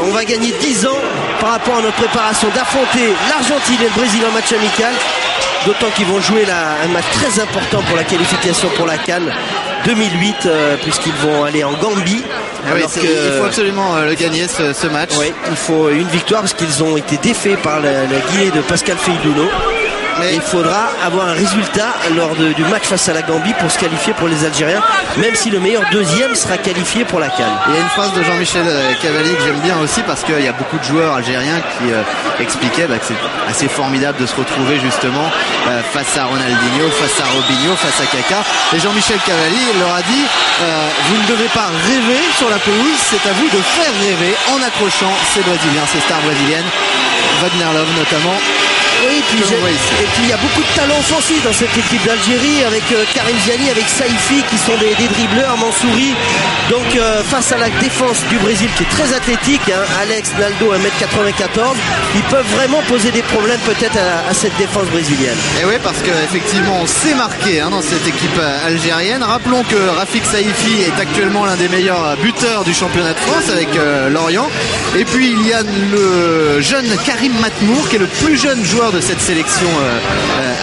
On va gagner 10 ans par rapport à notre préparation d'affronter l'Argentine et le Brésil en match amical. D'autant qu'ils vont jouer un match très important pour la qualification pour la CAN 2008 puisqu'ils vont aller en Gambie. Il faut absolument le gagner ce match. Oui, il faut une victoire parce qu'ils ont été défaits par la Guinée de Pascal Feïdouno. Et il faudra avoir un résultat lors du match face à la Gambie pour se qualifier pour les Algériens, même si le meilleur deuxième sera qualifié pour la CAN. Il y a une phrase de Jean-Michel Cavalli que j'aime bien aussi parce qu'il y a beaucoup de joueurs algériens qui expliquaient que c'est assez formidable de se retrouver justement face à Ronaldinho, face à Robinho, face à Kaka. Et Jean-Michel Cavalli leur a dit vous ne devez pas rêver sur la pelouse, c'est à vous de faire rêver en accrochant ces Brésiliens, ces stars brésiliennes, Wagner Love notamment. Oui, et puis il y a beaucoup de talent offensif dans cette équipe d'Algérie avec Karim Ziani, avec Saïfi qui sont des dribbleurs, Mansouri. Donc face à la défense du Brésil qui est très athlétique, Alex, Naldo 1m94, ils peuvent vraiment poser des problèmes peut-être à cette défense brésilienne. Et oui, parce qu'effectivement on s'est marqué dans cette équipe algérienne. Rappelons que Rafik Saïfi est actuellement l'un des meilleurs buteurs du championnat de France avec Lorient. Et puis il y a le jeune Karim Matmour qui est le plus jeune joueur de cette sélection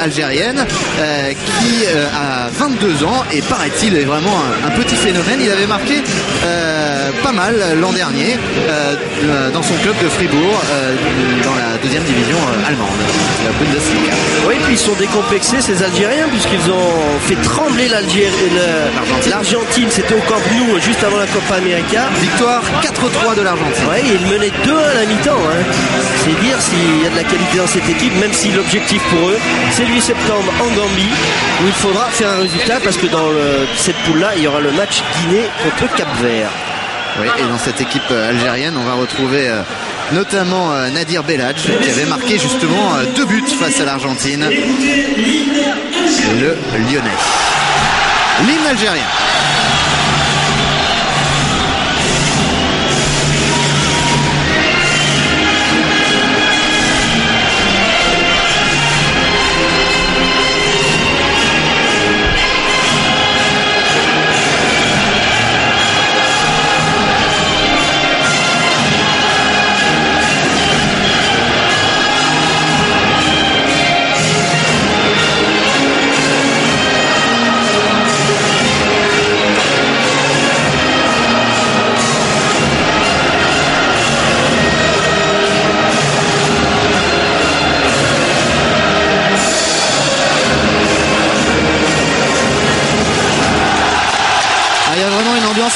algérienne qui a 22 ans et paraît-il est vraiment un petit phénomène. Il avait marqué pas mal l'an dernier dans son club de Fribourg dans la deuxième division allemande, la Bundesliga. Oui, puis ils sont décomplexés ces Algériens puisqu'ils ont fait trembler l'Argentine. C'était au Camp Nou juste avant la Copa América. Victoire 4-3 de l'Argentine. Oui, ils menaient 2-1 à la mi-temps. C'est dire s'il y a de la qualité dans cette équipe, même si l'objectif pour eux c'est le 8 septembre en Gambie où il faudra faire un résultat parce que dans cette poule-là il y aura le match Guinée contre Cap-Vert. Oui, et dans cette équipe algérienne on va retrouver notamment Nadir Belhadj qui avait marqué justement 2 buts face à l'Argentine, le Lyonnais. L'hymne algérien.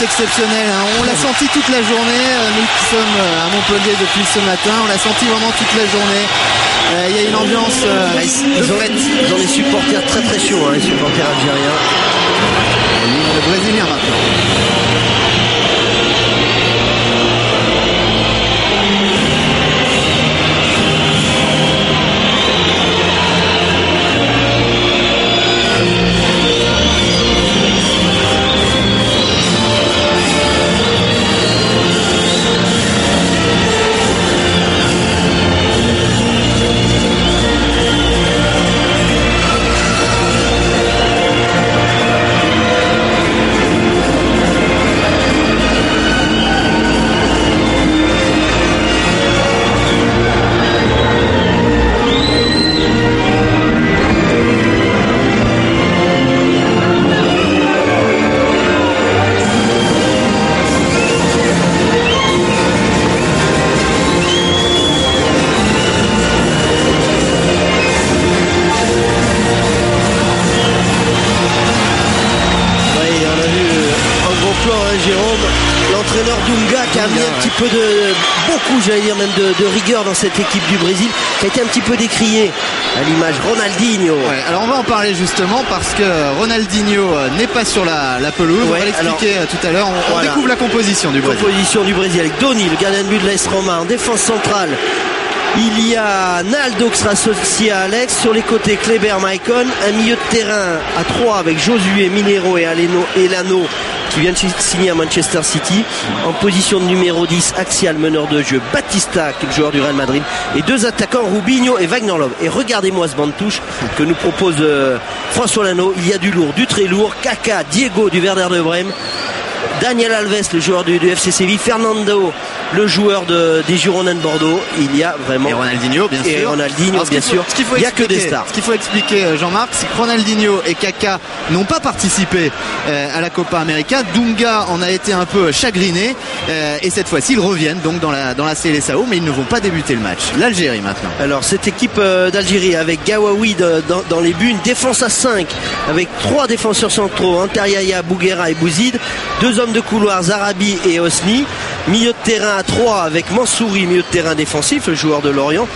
Exceptionnel, on l'a senti toute la journée, nous qui sommes à Montpellier depuis ce matin, on l'a senti vraiment toute la journée. Il y a une ambiance ils ont des supporters très très chauds, les supporters algériens. Le Brésilien maintenant. De rigueur dans cette équipe du Brésil qui a été un petit peu décriée à l'image Ronaldinho. Ouais, alors on va en parler justement parce que Ronaldinho n'est pas sur la pelouse. On va l'expliquer tout à l'heure. On découvre la composition du Brésil. Composition du Brésil avec Doni, le gardien de but de l'AS Roma. En défense centrale, il y a Naldo qui sera associé à Alex. Sur les côtés, Kleber, Maicon. Un milieu de terrain à 3 avec Josué, Minero et Elano qui vient de signer à Manchester City. En position de numéro 10, axial, meneur de jeu, Batista, qui est le joueur du Real Madrid. Et 2 attaquants, Rubinho et Wagner Love. Et regardez-moi ce banc de touche que nous propose François Lano. Il y a du lourd, du très lourd. Kaka, Diego du Werder de Brême, Daniel Alves, le joueur du FC Séville, Fernando le joueur des Girondins de Bordeaux. Il y a vraiment... Et Ronaldinho, bien sûr. Et Ronaldinho, bien sûr. Il n'y a que des stars. Ce qu'il faut expliquer, Jean-Marc, c'est que Ronaldinho et Kaka n'ont pas participé à la Copa América. Dunga en a été un peu chagriné. Et cette fois-ci, ils reviennent donc dans la Seleção, mais ils ne vont pas débuter le match. L'Algérie maintenant. Alors, cette équipe d'Algérie avec Gawawi dans les buts, une défense à 5 avec 3 défenseurs centraux, Anteriaya, Bouguera et Bouzid, 2 hommes de couloir, Zarabi et Osni, milieu de terrain à 3 avec Mansouri, milieu de terrain défensif, le joueur de Lorient,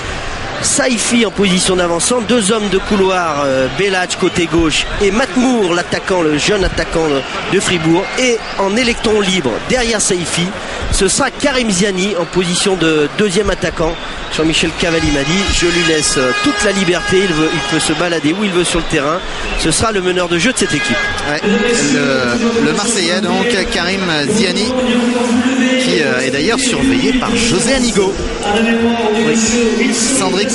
Saifi en position d'avancement, 2 hommes de couloir, Belhadj côté gauche et Matmour, l'attaquant, le jeune attaquant de Fribourg, et en électron libre derrière Saifi, ce sera Karim Ziani en position de deuxième attaquant. Jean-Michel Cavalli m'a dit, je lui laisse toute la liberté, il peut se balader où il veut sur le terrain. Ce sera le meneur de jeu de cette équipe. Ouais, le Marseillais donc, Karim Ziani, qui est d'ailleurs surveillé par José Anigo. Oui. Cendric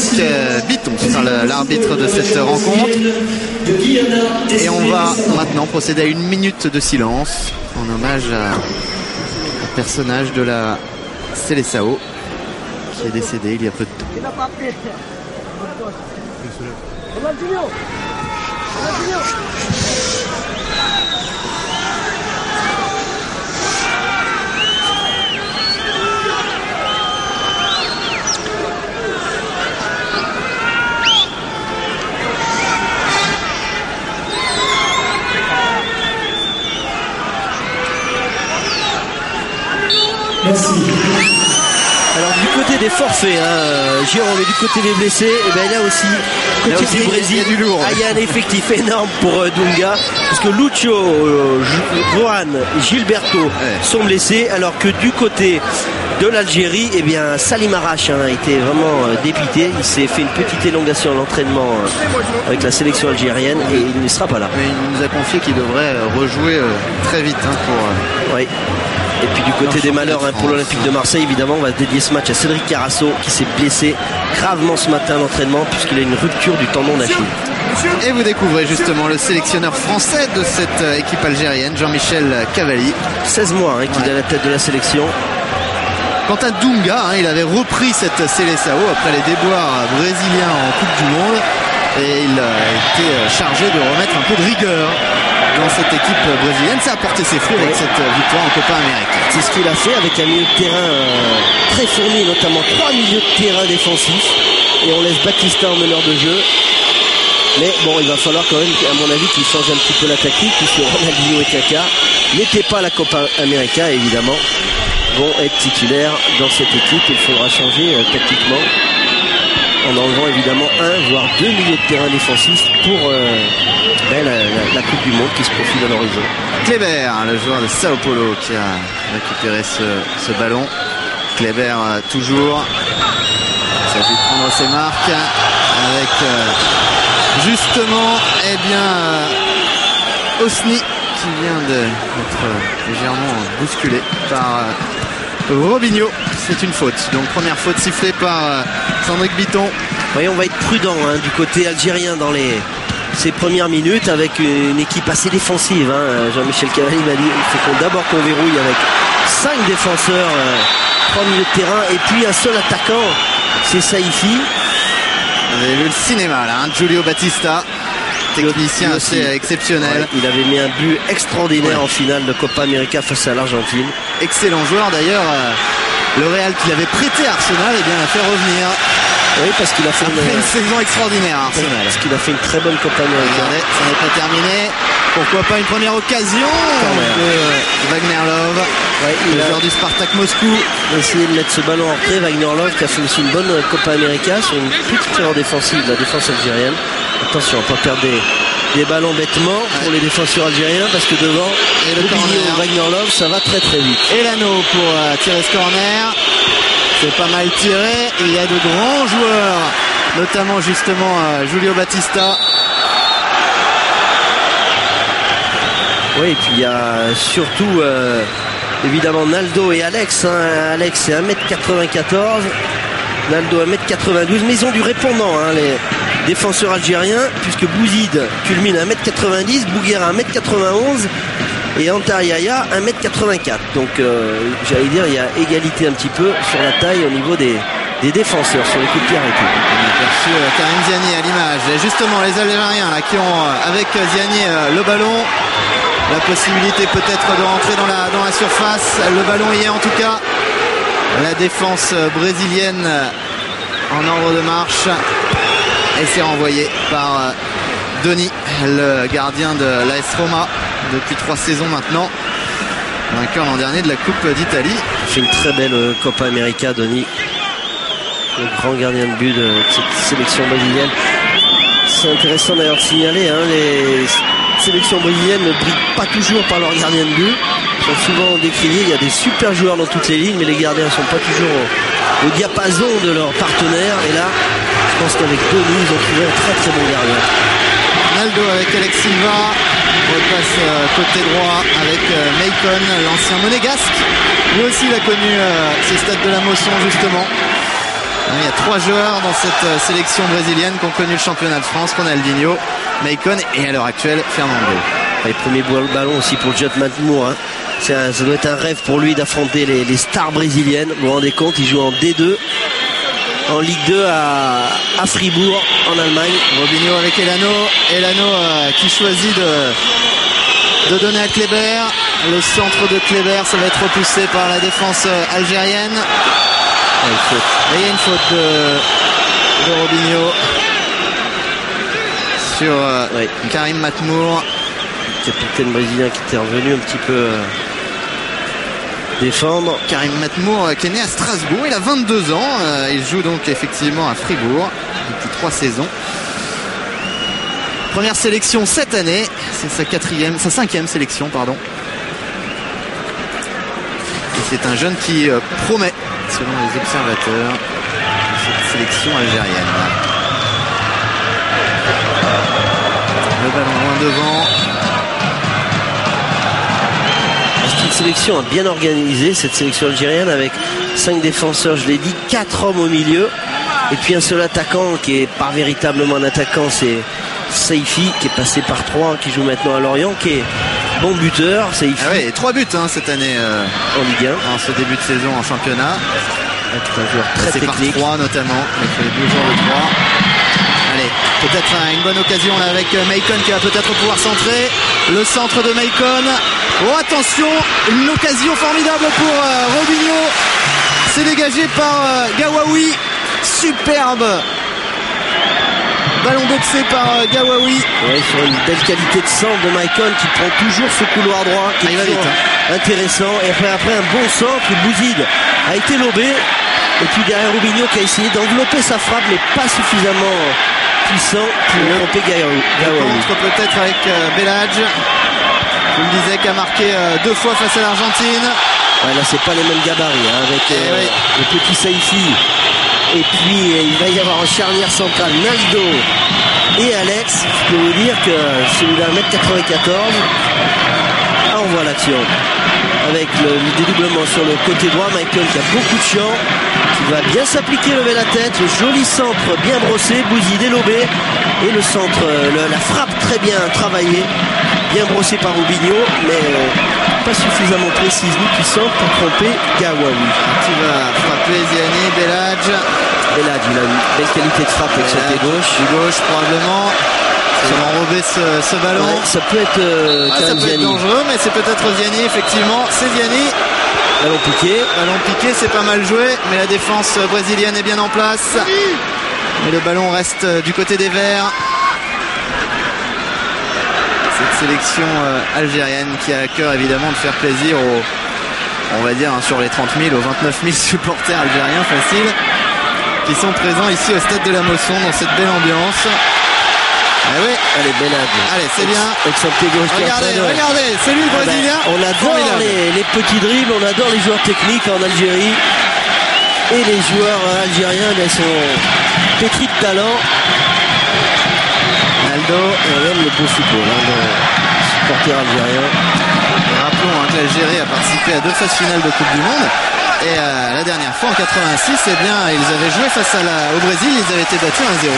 Bitton sera l'arbitre de cette rencontre. Et on va maintenant procéder à 1 minute de silence en hommage au personnage de la Seleção qui est décédé il y a peu de temps. Merci. Alors du côté des forfaits, Jérôme, et du côté des blessés, et ben là aussi, côté du Brésil, il y a du lourd. Il y a un effectif énorme pour Dunga, parce que Lucho, Johan, Gilberto sont blessés, alors que du côté de l'Algérie, eh bien Salim Arash a été vraiment dépité. Il s'est fait une petite élongation à l'entraînement avec la sélection algérienne et il ne sera pas là. Mais il nous a confié qu'il devrait rejouer très vite pour. Oui. Et puis du côté des malheurs pour l'Olympique de Marseille, évidemment, on va dédier ce match à Cédric Carasso qui s'est blessé gravement ce matin à l'entraînement puisqu'il a une rupture du tendon d'Achille. Et vous découvrez justement le sélectionneur français de cette équipe algérienne, Jean-Michel Cavalli. 16 mois qu'il est à la tête de la sélection. Quant à Dunga, il avait repris cette Seleção après les déboires brésiliens en Coupe du Monde et il a été chargé de remettre un peu de rigueur dans cette équipe brésilienne. Ça a porté ses fruits avec cette victoire en Copa América. C'est ce qu'il a fait avec un milieu de terrain très fourni, notamment 3 milieux de terrain défensifs, et on laisse Batista en meneur de jeu. Mais bon, il va falloir quand même, à mon avis, qu'il change un petit peu la tactique, puisque Ronaldinho et Kaka n'étaient pas à la Copa América, évidemment, vont être titulaires dans cette équipe. Il faudra changer tactiquement en enlevant évidemment 1 voire 2 milieux de terrain défensifs pour la Coupe du Monde qui se profile à l'horizon. Kleber, le joueur de Sao Paulo, qui a récupéré ce ballon. Kleber toujours. Il s'agit de prendre ses marques avec justement Osni qui vient d'être légèrement bousculé par Robinho. C'est une faute. Donc première faute sifflée par Cendric Bitton. Oui, on va être prudent du côté algérien dans ces premières minutes avec une équipe assez défensive. Jean-Michel Cavalli m'a dit il faut d'abord qu'on verrouille avec 5 défenseurs, 3 milieux de terrain et puis un seul attaquant, c'est Saifi. Vous avez vu le cinéma là, Giulio Battista, technicien assez exceptionnel. Ouais, il avait mis un but extraordinaire en finale de Copa América face à l'Argentine. Excellent joueur d'ailleurs. Le Real qui l'avait prêté à Arsenal l'a fait revenir. Oui, parce qu'il a fait une saison extraordinaire à Arsenal. Parce qu'il a fait une très bonne Copa América. Regardez, ça n'est pas terminé. Pourquoi pas une première occasion de Wagner Love, le joueur du Spartak Moscou. Il a essayé de mettre ce ballon en retrait. Wagner Love qui a fait aussi une bonne Copa América sur une petite erreur défensive de la défense algérienne. Attention, on ne va pas perdre des ballons bêtement pour les défenseurs algériens parce que devant Wagner Love, ça va très très vite. Elano pour tirer ce corner. C'est pas mal tiré. Il y a de grands joueurs, notamment justement Giulio Battista. Oui, et puis il y a surtout évidemment Naldo et Alex. Alex c'est 1m94, Naldo 1m92, mais ils ont du répondant les défenseurs algériens, puisque Bouzid culmine à 1m90, Bouguera à 1m91 et Antariaya 1m84. Donc j'allais dire, il y a égalité un petit peu sur la taille au niveau des défenseurs sur les coups de pied arrêtés. On a aperçu Karim Ziani à l'image. Et justement, les Algériens là, qui ont, avec Ziani, le ballon, la possibilité peut-être de rentrer dans la surface. Le ballon y est en tout cas. La défense brésilienne en ordre de marche. Et c'est renvoyé par Denis, le gardien de l'AS Roma depuis 3 saisons maintenant. Vainqueur l'an dernier de la Coupe d'Italie. Il fait une très belle Copa América, Denis. Le grand gardien de but de cette sélection brésilienne. C'est intéressant d'ailleurs de signaler, hein, les sélections brésiliennes ne brillent pas toujours par leurs gardiens de but. Ils sont souvent décriés. Il y a des super joueurs dans toutes les lignes, mais les gardiens ne sont pas toujours au diapason de leurs partenaires. Et là, je pense qu'avec Denis, ils ont trouvé un très très bon gardien. Naldo avec Alex Silva. Repasse côté droit avec Maicon, l'ancien monégasque. Lui aussi, il a connu ce stade de la Mosson justement. Il y a 3 joueurs dans cette sélection brésilienne qui ont connu le championnat de France. Ronaldinho, Maicon et à l'heure actuelle Fernando. Les premiers ballons aussi pour Judd Matmour, hein. Ça doit être un rêve pour lui d'affronter les stars brésiliennes. Vous vous rendez compte, il joue en D2 en Ligue 2 à Fribourg en Allemagne. Robinho avec Elano qui choisit de donner à Kleber. Le centre de Kleber, ça va être repoussé par la défense algérienne. Et il y a une faute de Robinho sur Karim Matmour. Le capitaine brésilien qui était revenu un petit peu défendre. Karim Matmour qui est né à Strasbourg, il a 22 ans. Il joue donc effectivement à Fribourg depuis 3 saisons. Première sélection cette année, c'est sa 5e sélection, pardon. Et c'est un jeune qui promet, selon les observateurs, de cette sélection algérienne. Le ballon loin devant. C'est une sélection bien organisée, cette sélection algérienne, avec 5 défenseurs, je l'ai dit, 4 hommes au milieu, et puis un seul attaquant qui est pas véritablement un attaquant, c'est Saifi, qui est passé par 3, qui joue maintenant à Lorient, qui est bon buteur. Saifi. Ah ouais, 3 buts cette année en Ligue 1. En ce début de saison en championnat. C'est un joueur très technique. Par 3 notamment, il fait 2 jours de 3. Allez, peut-être une bonne occasion là avec Maicon qui va peut-être pouvoir centrer. Le centre de Maicon. Oh attention, une occasion formidable pour Robinho. C'est dégagé par Gawawi. Superbe. Ballon boxé par Gawawi. Oui, sur une belle qualité de centre de Maicon qui prend toujours ce couloir droit qui est vite, hein. Intéressant. Et après un bon centre, Bouzid a été lobé. Et puis derrière Robinho qui a essayé d'envelopper sa frappe mais pas suffisamment puissant pour tromper Gawawi. Contre peut-être avec Belhadj. Je vous le disais, qui a marqué 2 fois face à l'Argentine. Ouais, là c'est pas les mêmes gabarits hein, avec le petit Saifi. Et puis il va y avoir en charnière centrale Naldo et Alex. Je peux vous dire que celui-là 1m94. On voit l'action avec le dédoublement sur le côté droit. Michael qui a beaucoup de champ, qui va bien s'appliquer, lever la tête. Le joli centre bien brossé, Bouzid délobé. Et le centre, la frappe très bien travaillée, bien brossée par Robinho, mais pas suffisamment précise ni puissante pour tromper Gawawi. Qui va frapper Ziani, Belhadj. Belhadj, il a une belle qualité de frappe avec son pied gauche. Du gauche probablement. Sur enrober ce ballon. Ouais, ça peut être ça peut être dangereux, mais c'est peut-être Ziani, effectivement. C'est Ziani. Ballon piqué. Ballon piqué, c'est pas mal joué, mais la défense brésilienne est bien en place. Et le ballon reste du côté des Verts. Cette sélection algérienne qui a à cœur évidemment de faire plaisir aux, on va dire, sur les 30 000, aux 29 000 supporters algériens faciles qui sont présents ici au stade de la Mosson dans cette belle ambiance. Ah oui. Allez, Belhadj. Allez, c'est bien. Avec son pied gauche. Regardez, c'est lui le Brésilien. On adore les petits dribbles, on adore les joueurs techniques en Algérie. Et les joueurs algériens, ils sont pétris de talent. Naldo. Et même le beau football, le supporter algérien. Rappelons que l'Algérie a participé à 2 phases finales de Coupe du Monde. Et la dernière fois, en 86, eh bien, ils avaient joué face au Brésil, ils avaient été battus 1-0.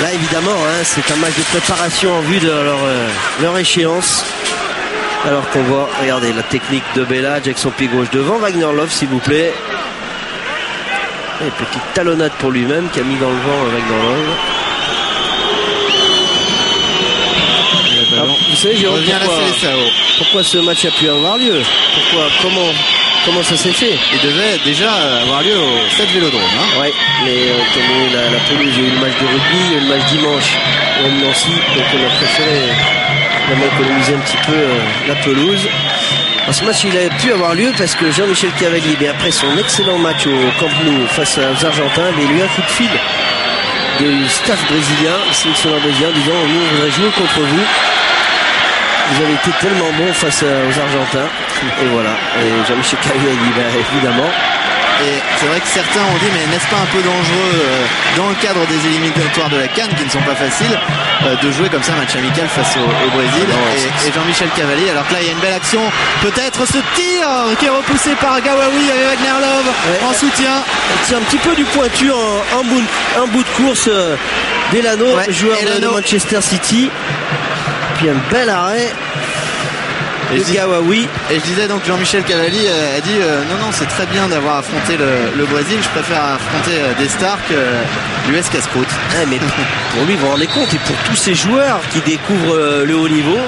Là évidemment c'est un match de préparation en vue de leur échéance. Alors qu'on voit, regardez la technique de Bellage avec son pied gauche devant. Wagner Love s'il vous plaît. Et petite talonnade pour lui-même qui a mis dans le vent Wagner Love. Alors, vous savez Jérôme, pourquoi ce match a pu avoir lieu? Comment ça s'est fait? Il devait déjà avoir lieu au Stade Vélodrome. Oui, mais la pelouse, il y a eu le match de rugby, il y a eu le match dimanche au Nancy, donc on a préféré vraiment économiser un petit peu la pelouse. Alors, ce match il a pu avoir lieu parce que Jean-Michel Cavalier, après son excellent match au Camp Nou face aux Argentins, il a eu un coup de fil du staff brésilien, sélectionneur brésilien, disant nous on voudrait jouer contre vous. Vous avez été tellement bon face aux Argentins. Et voilà. Et Jean-Michel Cavalier a dit évidemment. Et c'est vrai que certains ont dit mais n'est-ce pas un peu dangereux dans le cadre des éliminatoires de la CAN qui ne sont pas faciles de jouer comme ça un match amical face au Brésil. Et Jean-Michel Cavalier, alors que là il y a une belle action, peut-être ce tir qui est repoussé par Gawawi avec Wagner Love en soutien. C'est un petit peu du pointu en bout de course d'Elano, joueur de Manchester City. Puis un bel arrêt de Gawawi. Et je disais donc Jean-Michel Cavalier a dit non c'est très bien d'avoir affronté le Brésil, je préfère affronter des stars que l'US Casse-Croûte. Mais pour lui, vous vous rendez compte, et pour tous ces joueurs qui découvrent le haut niveau,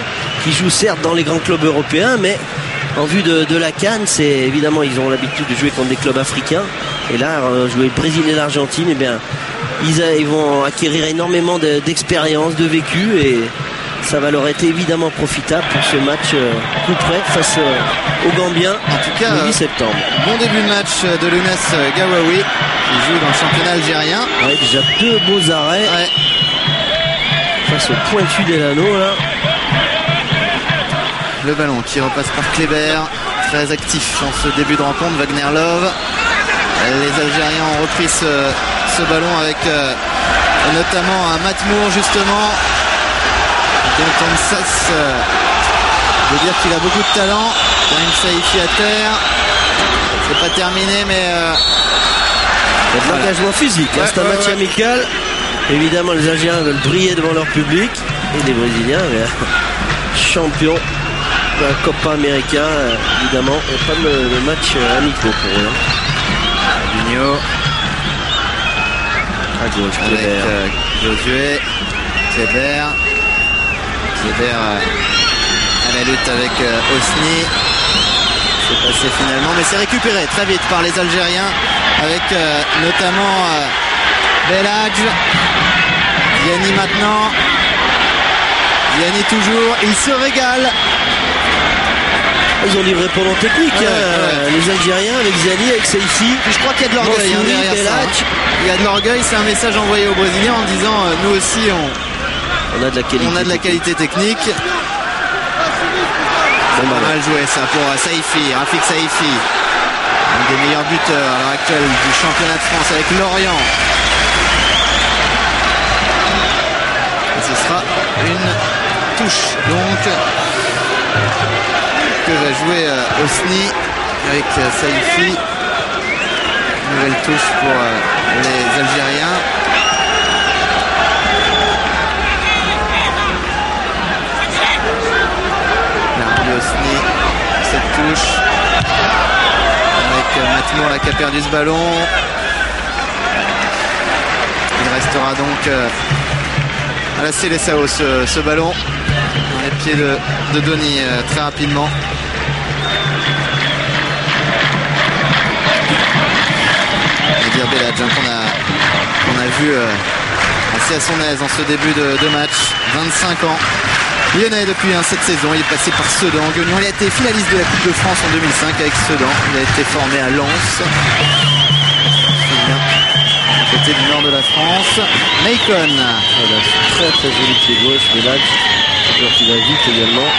qui jouent certes dans les grands clubs européens, mais en vue de la CAN, c'est évidemment ils ont l'habitude de jouer contre des clubs africains, et là jouer le Brésil et l'Argentine, et bien ils vont acquérir énormément d'expérience, de vécu, et ça va leur être évidemment profitable pour ce match coup près face aux Gambiens, en tout cas, le 8 septembre. Bon début de match de Younes Gawawi qui joue dans le championnat algérien. Déjà deux beaux arrêts face au pointu d'Elano là. Le ballon qui repasse par Kléber, très actif dans ce début de rencontre. Wagner Love. Les Algériens ont repris ce ballon avec notamment un Matmour justement. Dont on cesse de dire qu'il a beaucoup de talent. Karim Saifi à terre. C'est pas terminé, mais il y a de l'engagement physique. C'est un match amical. Évidemment, les Algériens veulent briller devant leur public. Et les Brésiliens, champions de la Copa América, évidemment. Et pas le match amicaux pour eux. Vigno. À gauche, avec Josué. Kléber à la lutte avec Osni. C'est passé finalement, mais c'est récupéré très vite par les Algériens avec notamment Bellage. Ziani maintenant. Ziani toujours. Il se régale. Ils ont livré pendant technique, les Algériens avec Ziani, avec Saifi. Je crois qu'il y a de l'orgueil derrière ça. Il y a de l'orgueil, c'est un message envoyé aux Brésiliens en disant nous aussi on a de la qualité technique. Pas mal joué ça pour Saifi, Rafik Saifi, un des meilleurs buteurs à l'heure actuelle du championnat de France avec Lorient. Et ce sera une touche donc que va jouer Osni avec Saifi. Nouvelle touche pour les Algériens. Osni, cette touche avec Matmour qui a perdu ce ballon. Il restera donc à la Seleção ce ballon dans les pieds de Doni très rapidement. Nadir Bellage qu'on a vu assez à son aise en ce début de match. 25 ans. Lyonnais depuis cette saison, il est passé par Sedan, Guignon. Il a été finaliste de la Coupe de France en 2005 avec Sedan. Il a été formé à Lens. Côté du nord de la France. Macon. Voilà, très très joli pied gauche, Bellage. Joueur qui va vite également.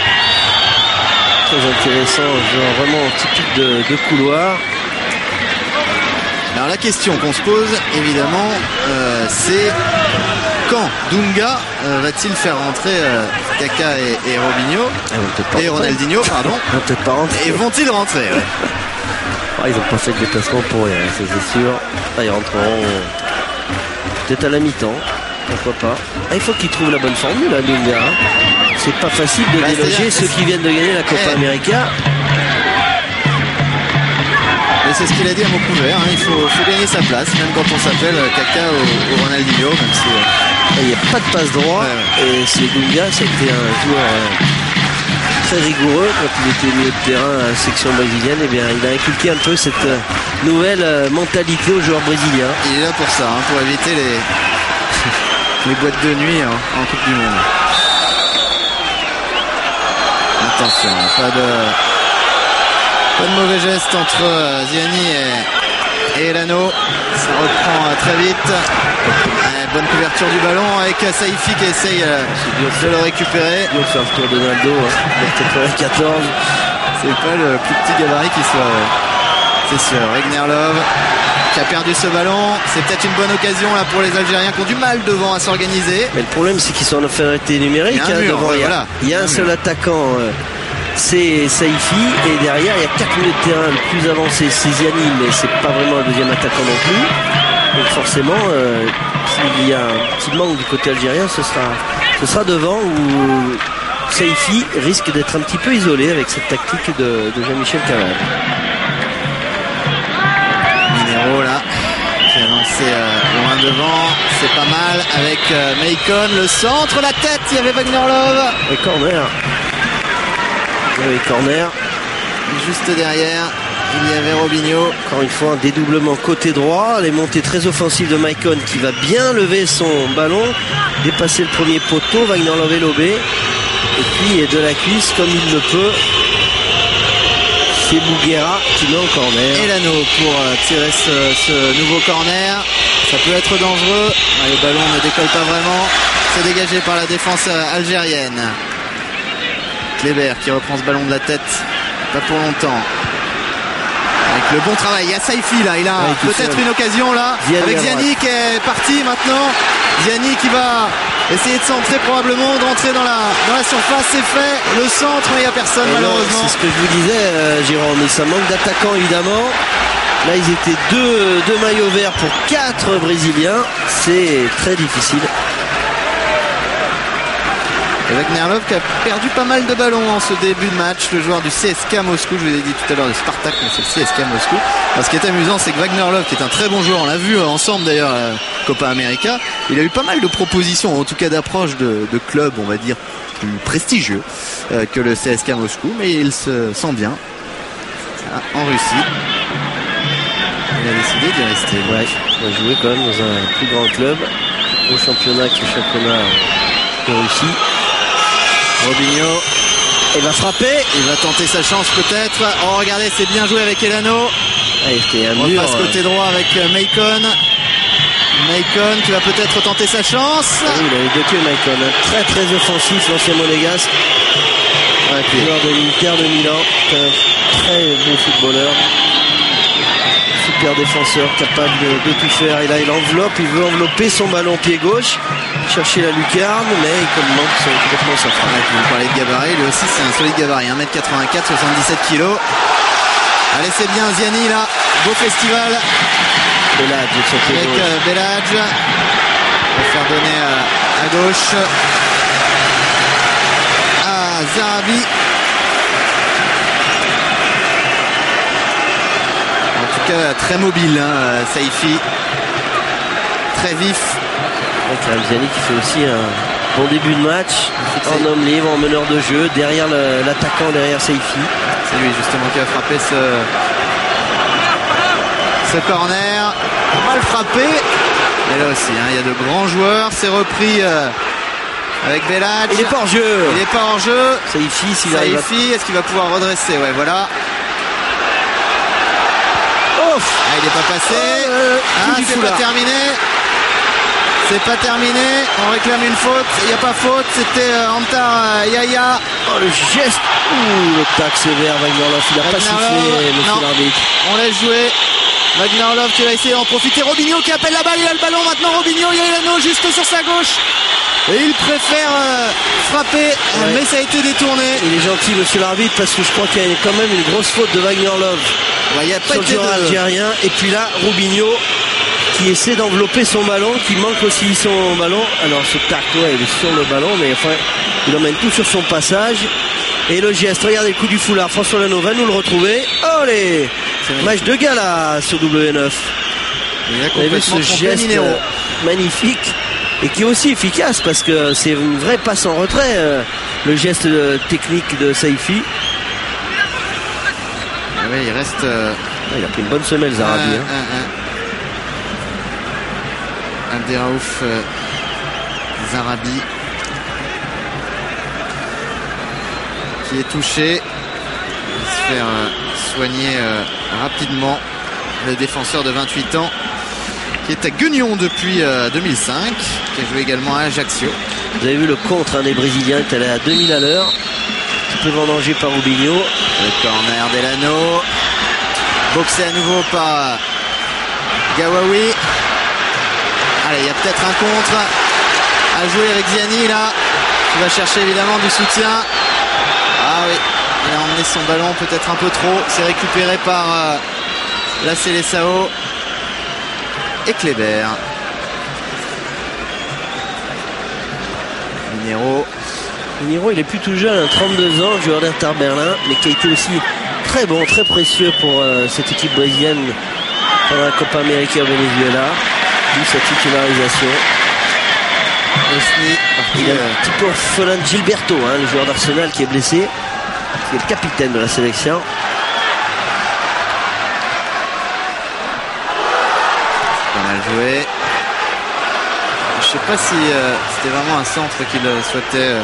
Très intéressant, genre vraiment typique de couloir. Alors la question qu'on se pose, évidemment, c'est quand Dunga va-t-il faire rentrer Kaka et Robinho et Ronaldinho, pardon. Ils vont peut-être pas rentrer. Et vont-ils rentrer Ils n'ont pas fait de déplacement pour rien, ça c'est sûr. Ils rentreront peut-être à la mi-temps. pourquoi pas. Ah, il faut qu'il trouve la bonne formule, là, Dunga. C'est pas facile de déloger ceux qui viennent de gagner la Copa América. Et c'est ce qu'il a dit à Moncouver, hein. Il faut gagner sa place, même quand on s'appelle Kaka ou Ronaldinho, même si... Il n'y a pas de passe droit, et c'est Dunga, c'était un joueur très rigoureux quand il était milieu de terrain à la section brésilienne. Et bien, il a inculqué un peu cette nouvelle mentalité aux joueurs brésiliens. Il est là pour ça, hein, pour éviter les boîtes de nuit en Coupe du Monde. Attention, pas de mauvais geste entre Ziani et Elano. Ça reprend très vite. Bonne couverture du ballon avec Saifi qui essaye de le récupérer. Il va faire le tour de Naldo, hein. 14. C'est pas le plus petit gabarit qui soit. C'est sûr. Wagner Love qui a perdu ce ballon. C'est peut-être une bonne occasion là pour les Algériens qui ont du mal devant à s'organiser. Mais le problème c'est qu'ils sont en infériorité numérique. Il y a un seul attaquant. C'est Saifi et derrière il y a 4 milieux de terrain. Le plus avancé c'est Ziani, mais c'est pas vraiment un deuxième attaquant non plus. Donc forcément s'il y a un petit manque du côté algérien, ce sera devant où Saifi risque d'être un petit peu isolé avec cette tactique de Jean-Michel Cavale. Minero là qui a lancé loin devant, c'est pas mal avec Maicon, le centre, la tête, il y avait Wagner Love et corner. Corner. Juste derrière, il y avait Robinho. Encore une fois, un dédoublement côté droit. Les montées très offensives de Maicon qui va bien lever son ballon, dépasser le premier poteau. Wagner Love est lobé. Et puis de la cuisse, comme il le peut, c'est Bouguera qui met en corner. Elano pour tirer ce nouveau corner. Ça peut être dangereux. Le ballon ne décolle pas vraiment. C'est dégagé par la défense algérienne. Kleber qui reprend ce ballon de la tête, pas pour longtemps. Avec le bon travail, il y a Saifi là, il a peut-être une occasion là, avec Ziani qui est parti maintenant. Ziani qui va essayer de centrer probablement, de rentrer dans la surface, c'est fait. Le centre, mais il n'y a personne malheureusement. C'est ce que je vous disais, Jérôme, mais ça manque d'attaquants évidemment. Là ils étaient deux maillots verts pour 4 Brésiliens, c'est très difficile. Wagner Love qui a perdu pas mal de ballons en ce début de match, le joueur du CSKA Moscou, je vous ai dit tout à l'heure de Spartak, mais c'est le CSKA Moscou. Alors, ce qui est amusant, c'est que Wagner Love, qui est un très bon joueur, on l'a vu ensemble d'ailleurs à Copa América, il a eu pas mal de propositions, en tout cas d'approche de clubs, on va dire, plus prestigieux que le CSKA Moscou, mais il se sent bien en Russie. Il a décidé d'y rester. Ouais, il va jouer quand même dans un plus grand club, au championnat qui est le championnat de Russie. Robinho, il va frapper, il va tenter sa chance peut-être. Oh regardez, c'est bien joué avec Elano. On passe côté droit avec Maicon. Maicon qui va peut-être tenter sa chance. Oui, il avait bloqué Maicon, très très offensif l'ancien monégasque. Joueur de l'Inter de Milan, un très bon footballeur. Super défenseur, capable de tout faire. Et là il enveloppe, il veut envelopper son ballon pied gauche, chercher la lucarne, mais il manque complètement sa frappe. Vous parlez de gabarit, lui aussi c'est un solide gabarit, 1m84, 77 kg. Allez, c'est bien Ziani là, beau festival. Beladj avec Beladj. On va faire donner à gauche à Zarabi. Très mobile, hein, Saifi, très vif. Ziani qui fait aussi un bon début de match, en homme libre, en meneur de jeu, derrière l'attaquant, derrière Saifi. C'est lui justement qui va frapper ce corner. Mal frappé, mais là aussi, hein, il y a de grands joueurs. C'est repris avec Beladj. Il est pas hors jeu. Il est pas hors jeu. Saifi, est-ce qu'il va pouvoir redresser? Ouais, voilà. Il n'est pas passé. C'est pas terminé. C'est pas terminé. On réclame une faute. Il n'y a pas faute. C'était Antar Yaya. Oh, le geste. Le tac sévère. Wagner Love. Il n'a pas sifflé, monsieur l'arbitre. On laisse jouer. Wagner Love qui va essayer d'en profiter. Robinho qui appelle la balle. Il a le ballon maintenant. Robinho, il y a Elano juste sur sa gauche. Et il préfère frapper, mais ça a été détourné. Il est gentil, monsieur l'arbitre, parce que je crois qu'il y a quand même une grosse faute de Wagner Love. Il n'y a pas sur le joueur algérien. Et puis là, Robinho, qui essaie d'envelopper son ballon, qui manque aussi son ballon. Alors ce tac, ouais, il est sur le ballon, mais enfin, il emmène tout sur son passage. Et le geste, regardez le coup du foulard. François Lano va nous le retrouver. Olé, match de gala sur W9. Vous avez vu ce geste magnifique et qui est aussi efficace parce que c'est une vraie passe en retrait, le geste technique de Saifi. Oui, il reste. Il a pris une bonne semelle, Zarabi. Abderraouf Zarabi qui est touché. Il va se faire soigner rapidement, le défenseur de 28 ans qui est à Guignon depuis 2005, qui a joué également à Ajaccio. Vous avez vu le contre des Brésiliens qui est allé à 2000 à l'heure, un peu vendangé par Rubinho. Le corner d'Elano, boxé à nouveau par Gawawi. Allez, il y a peut-être un contre à jouer avec Ziani là, qui va chercher évidemment du soutien. Ah oui, il a emmené son ballon peut-être un peu trop. C'est récupéré par la Seleção et Kléber. Minero, il est plus tout jeune, 32 ans, joueur d'Inter Berlin, mais qui a été aussi très bon, très précieux pour cette équipe brésilienne pendant la Copa América au Venezuela. D'où cette titularisation. Il y a un petit peu orphelin de Gilberto, le joueur d'Arsenal qui est blessé, qui est le capitaine de la sélection. Pas mal joué. Je sais pas si c'était vraiment un centre qu'il souhaitait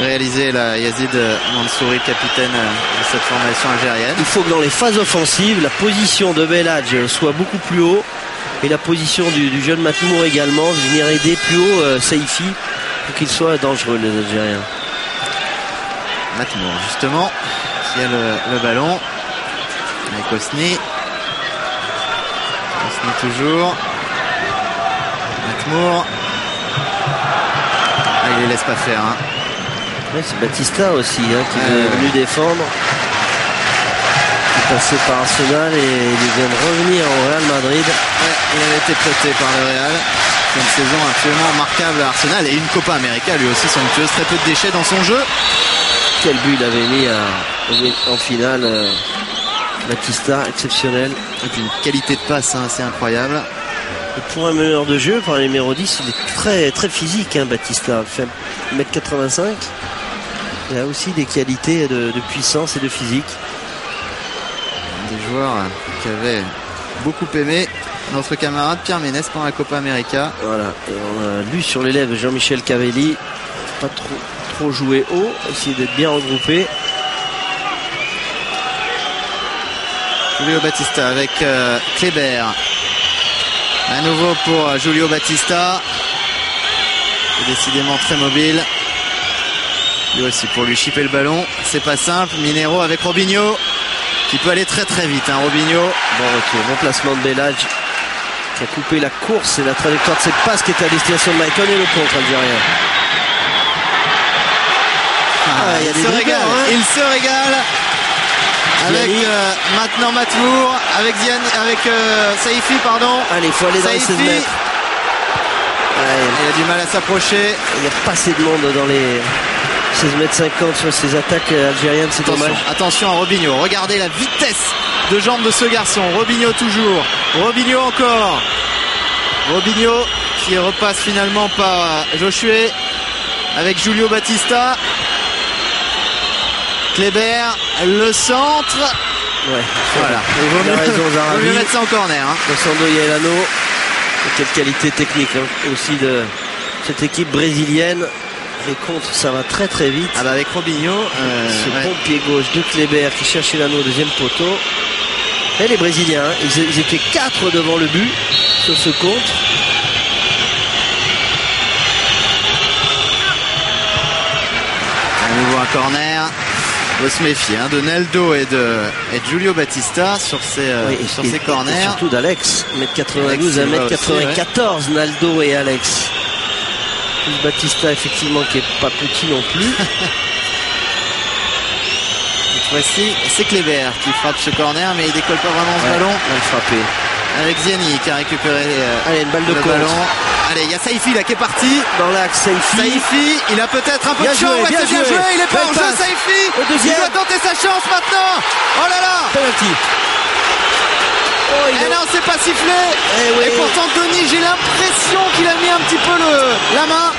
réaliser là, Yazid Mansouri, capitaine de cette formation algérienne. Il faut que dans les phases offensives, la position de Belhadj soit beaucoup plus haut et la position du jeune Matmour également, venir aider plus haut Saifi pour qu'il soit dangereux, les Algériens. Matmour justement qui a le ballon avec Osni. Osni toujours. Matmour. Ah, il les laisse pas faire. Ouais, c'est Batista aussi qui est venu défendre. Il est passé par Arsenal et il vient de revenir au Real Madrid. Ouais, il avait été prêté par le Real. C'est une saison absolument remarquable à Arsenal et une Copa América lui aussi somptueuse. Très peu de déchets dans son jeu. Quel but il avait mis en finale, Batista, exceptionnel. Et puis une qualité de passe, c'est incroyable. Et pour un meneur de jeu, par le numéro 10, il est très, très physique, Batista. Il fait 1m85. Il a aussi des qualités de puissance et de physique. Des joueurs qui avaient beaucoup aimé notre camarade Pierre Ménès pendant la Copa América. Voilà, et on a lu sur les lèvres Jean-Michel Cavelli, pas trop jouer haut, essayer d'être bien regroupé. Julio Batista avec Kléber. À nouveau pour Julio Batista. Il est décidément très mobile. Lui aussi pour lui chipper le ballon. C'est pas simple. Minero avec Robinho qui peut aller très très vite. Robinho. Bon retour, bon placement de Belhadj qui a coupé la course et la trajectoire de cette passe qui était à destination de Maicon et le contre algérien. Il se régale. Avec maintenant Matmour, avec Saifi, pardon. Allez, il faut aller dans les 16 mètres. Il a du mal à s'approcher. Il n'y a pas assez de monde dans les 16 mètres 50 sur ces attaques algériennes, c'est dommage. Attention à Robinho, regardez la vitesse de jambes de ce garçon. Robinho toujours, Robinho encore. Robinho qui repasse finalement par Josué avec Julio Batista. Kléber, le centre. Ouais, voilà. Il vaut mieux mettre ça en corner. Sando Yelano. Quelle qualité technique aussi de cette équipe brésilienne. Les contres, ça va très très vite. Avec Robinho. Ce bon pied gauche de Kléber qui cherchait l'anneau au deuxième poteau. Et les Brésiliens, ils étaient 4 devant le but sur ce contre. À nouveau un corner. On va se méfier de Naldo et de Julio Batista sur ces corners. Et surtout d'Alex, 1m92 à 1m94, Naldo et Alex. Batista effectivement qui est pas petit non plus. Cette fois-ci, c'est Kléber qui frappe ce corner, mais il décolle pas vraiment ce ballon. Mal frappé. avec Ziani qui a récupéré allez, une balle de le contre. ballon. Allez, il y a Saifi là qui est parti. Dans l'axe, Saifi, il a peut-être un peu de chance. Ouais, c'est bien joué, il est pas en jeu, Saifi. Il doit tenter sa chance maintenant. Oh là là. Penalty. Oh, non, c'est pas sifflé. Oui. Et pourtant, Denis, j'ai l'impression qu'il a mis un petit peu la main.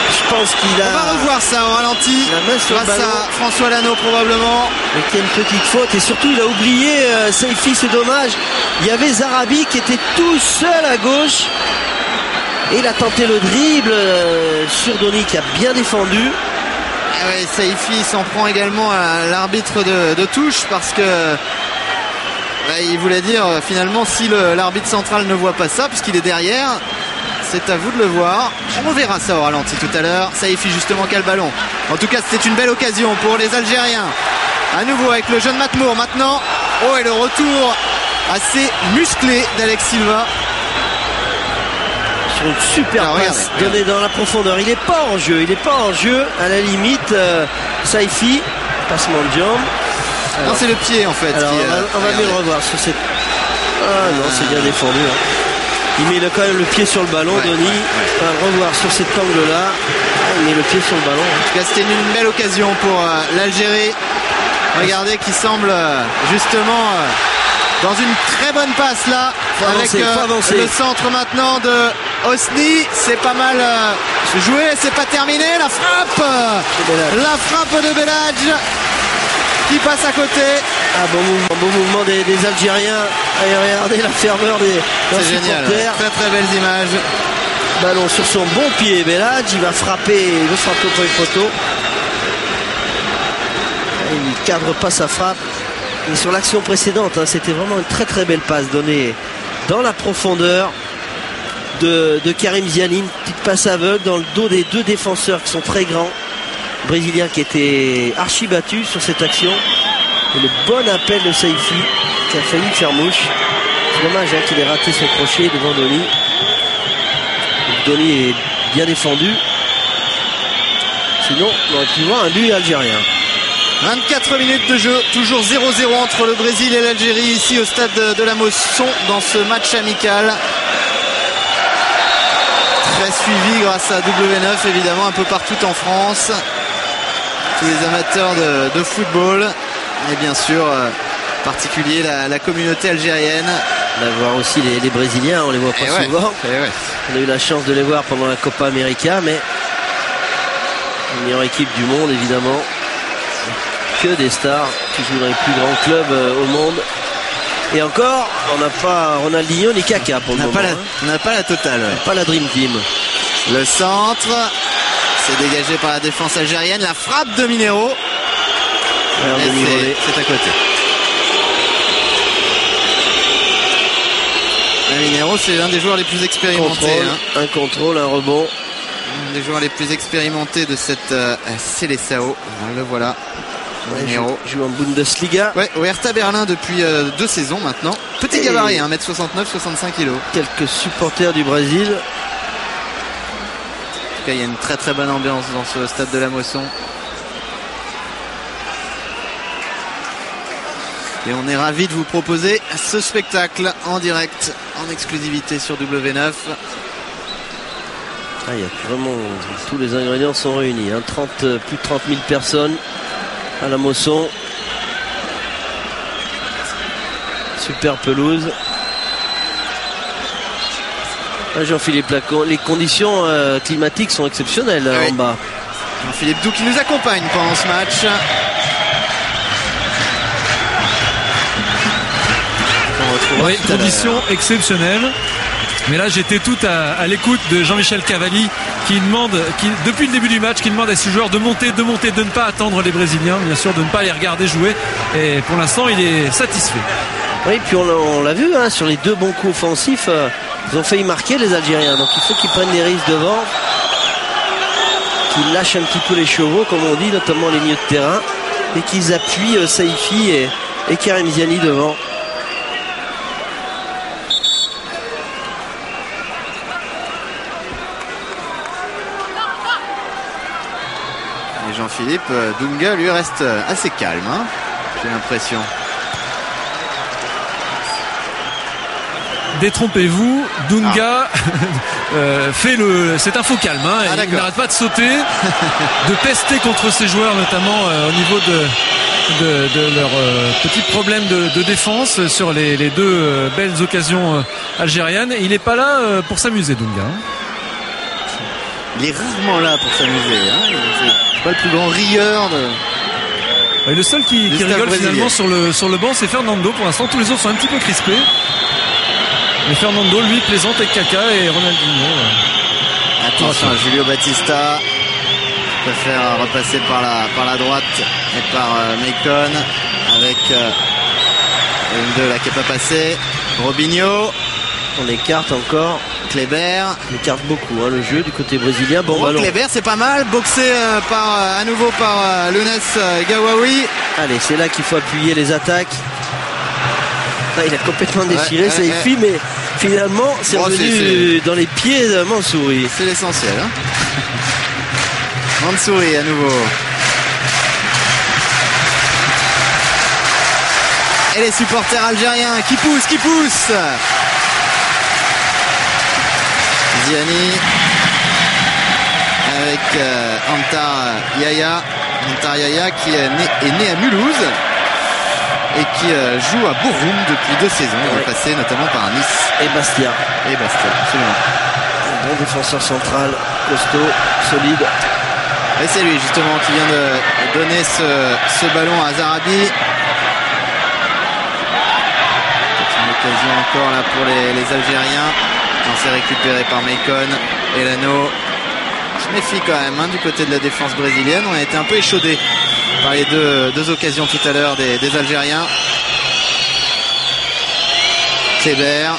Je pense qu'il a. On va revoir ça au ralenti. La main sur grâce le ballon. à François Lano probablement. Mais qu'il y a une petite faute et surtout il a oublié Saifi, c'est dommage. Il y avait Zarabi qui était tout seul à gauche et il a tenté le dribble sur Donny qui a bien défendu. Ah ouais, Saifi s'en prend également à l'arbitre de touche parce que il voulait dire finalement si l'arbitre central ne voit pas ça puisqu'il est derrière, c'est à vous de le voir. On reverra ça au ralenti tout à l'heure. Saifi justement qui a le ballon. En tout cas c'était une belle occasion pour les Algériens. À nouveau avec le jeune Matmour maintenant. Oh, et le retour assez musclé d'Alex Silva. Sur une super passe donnée dans la profondeur. Il n'est pas en jeu. Il n'est pas en jeu. À la limite, Saifi, passement de jambe. Non, c'est le pied en fait. Alors, on va mieux le revoir sur cette. Ah non, c'est bien défendu. Hein. Il met quand même le pied sur le ballon, Denis. On va le revoir sur cet angle-là. Il met le pied sur le ballon. En tout cas, c'était une belle occasion pour l'Algérie. Regardez qui semble justement dans une très bonne passe là. Avec le centre maintenant de Hosni. C'est pas mal joué, c'est pas terminé. La frappe de Belhadj qui passe à côté. Ah, bon mouvement des Algériens. Allez, regardez la ferveur des supporters. Très très belles images. Ballon sur son bon pied, Belhadj, il va frapper au premier poteau. Il cadre pas sa frappe. Et sur l'action précédente, hein, c'était vraiment une très très belle passe donnée dans la profondeur de Karim Ziani. Une petite passe aveugle dans le dos des deux défenseurs qui sont très grands. Brésilien qui était archi battu sur cette action. Et le bon appel de Saifi qui a failli faire mouche. C'est dommage hein, qu'il ait raté son crochet devant Donny. Donny est bien défendu. Sinon, on aurait pu voir un but algérien. 24 minutes de jeu, toujours 0-0 entre le Brésil et l'Algérie ici au stade de la Mosson dans ce match amical. Très suivi grâce à W9 évidemment un peu partout en France. Tous les amateurs de football et bien sûr en particulier la communauté algérienne. On va voir aussi les Brésiliens, on les voit pas souvent. On a eu la chance de les voir pendant la Copa América, mais la meilleure équipe du monde évidemment. Que des stars qui jouent dans les plus grands clubs au monde. Et encore, on n'a pas Ronaldinho ni Kaka pour le moment. On n'a pas la totale. Pas la Dream Team. Le centre, c'est dégagé par la défense algérienne. La frappe de Minero. C'est à côté. Minero, c'est l'un des joueurs les plus expérimentés. Un contrôle, un rebond. Un des joueurs les plus expérimentés de cette Seleção. Le voilà. Joue en Bundesliga. Ouais, au Hertha Berlin depuis 2 saisons maintenant. Petit gabarit, 1m69, 65 kg. Quelques supporters du Brésil. En tout cas, il y a une très très bonne ambiance dans ce stade de la Mosson. Et on est ravis de vous proposer ce spectacle en direct, en exclusivité sur W9. Il y a vraiment tous les ingrédients sont réunis. Hein. Plus de 30 000 personnes à la Mosson. Super pelouse. Jean-Philippe Lacon, les conditions climatiques sont exceptionnelles en bas. Jean-Philippe Doux qui nous accompagne pendant ce match. Oui, conditions exceptionnelles. Mais là, j'étais tout à l'écoute de Jean-Michel Cavalli qui demande, depuis le début du match, qui demande à ses joueurs de monter, de ne pas attendre les Brésiliens, bien sûr, de ne pas les regarder jouer. Et pour l'instant, il est satisfait. Oui, puis on l'a vu, hein, sur les 2 bons coups offensifs, ils ont failli marquer les Algériens. Donc il faut qu'ils prennent des risques devant, qu'ils lâchent un petit peu les chevaux, comme on dit, notamment les milieux de terrain, et qu'ils appuient Saifi et Karim Ziani devant. Jean-Philippe Dunga lui reste assez calme, hein, j'ai l'impression. détrompez-vous, Dunga c'est un faux calme, hein, il n'arrête pas de sauter, de pester contre ses joueurs, notamment au niveau de leurs petits problèmes de défense sur les deux belles occasions algériennes. Et il n'est pas là pour s'amuser, Dunga. Il est rarement là pour s'amuser. Hein. C'est pas le plus grand rieur de... Et le seul qui rigole finalement sur le banc, c'est Fernando. Pour l'instant, tous les autres sont un petit peu crispés. Mais Fernando, lui, plaisante avec Kaka et Ronaldinho. Attention à Julio Batista. Il préfère repasser par la droite et par Maicon. Avec une de la qui n'est pas passée. Robinho. On écarte encore. Kleber. On écarte beaucoup le jeu du côté brésilien. Bon ballon. Kleber, c'est pas mal. Boxé à nouveau par Younes Gawawi. Allez, c'est là qu'il faut appuyer les attaques. Il a complètement déchiré Saifi, mais finalement c'est revenu dans les pieds de Mansouri. C'est l'essentiel. Hein. Mansouri à nouveau. Et les supporters algériens qui poussent. Ziani avec Antar Yaya qui est né à Mulhouse et qui joue à Bochum depuis 2 saisons. Il est passé notamment par Nice et Bastia, absolument. Un bon défenseur central, costaud, solide. Et c'est lui justement qui vient de donner ce ballon à Zarabi. C'est une occasion encore là pour les Algériens. C'est récupéré par Maicon. Elano se méfie quand même du côté de la défense brésilienne. On a été un peu échaudé par les deux occasions tout à l'heure des Algériens. Kleber.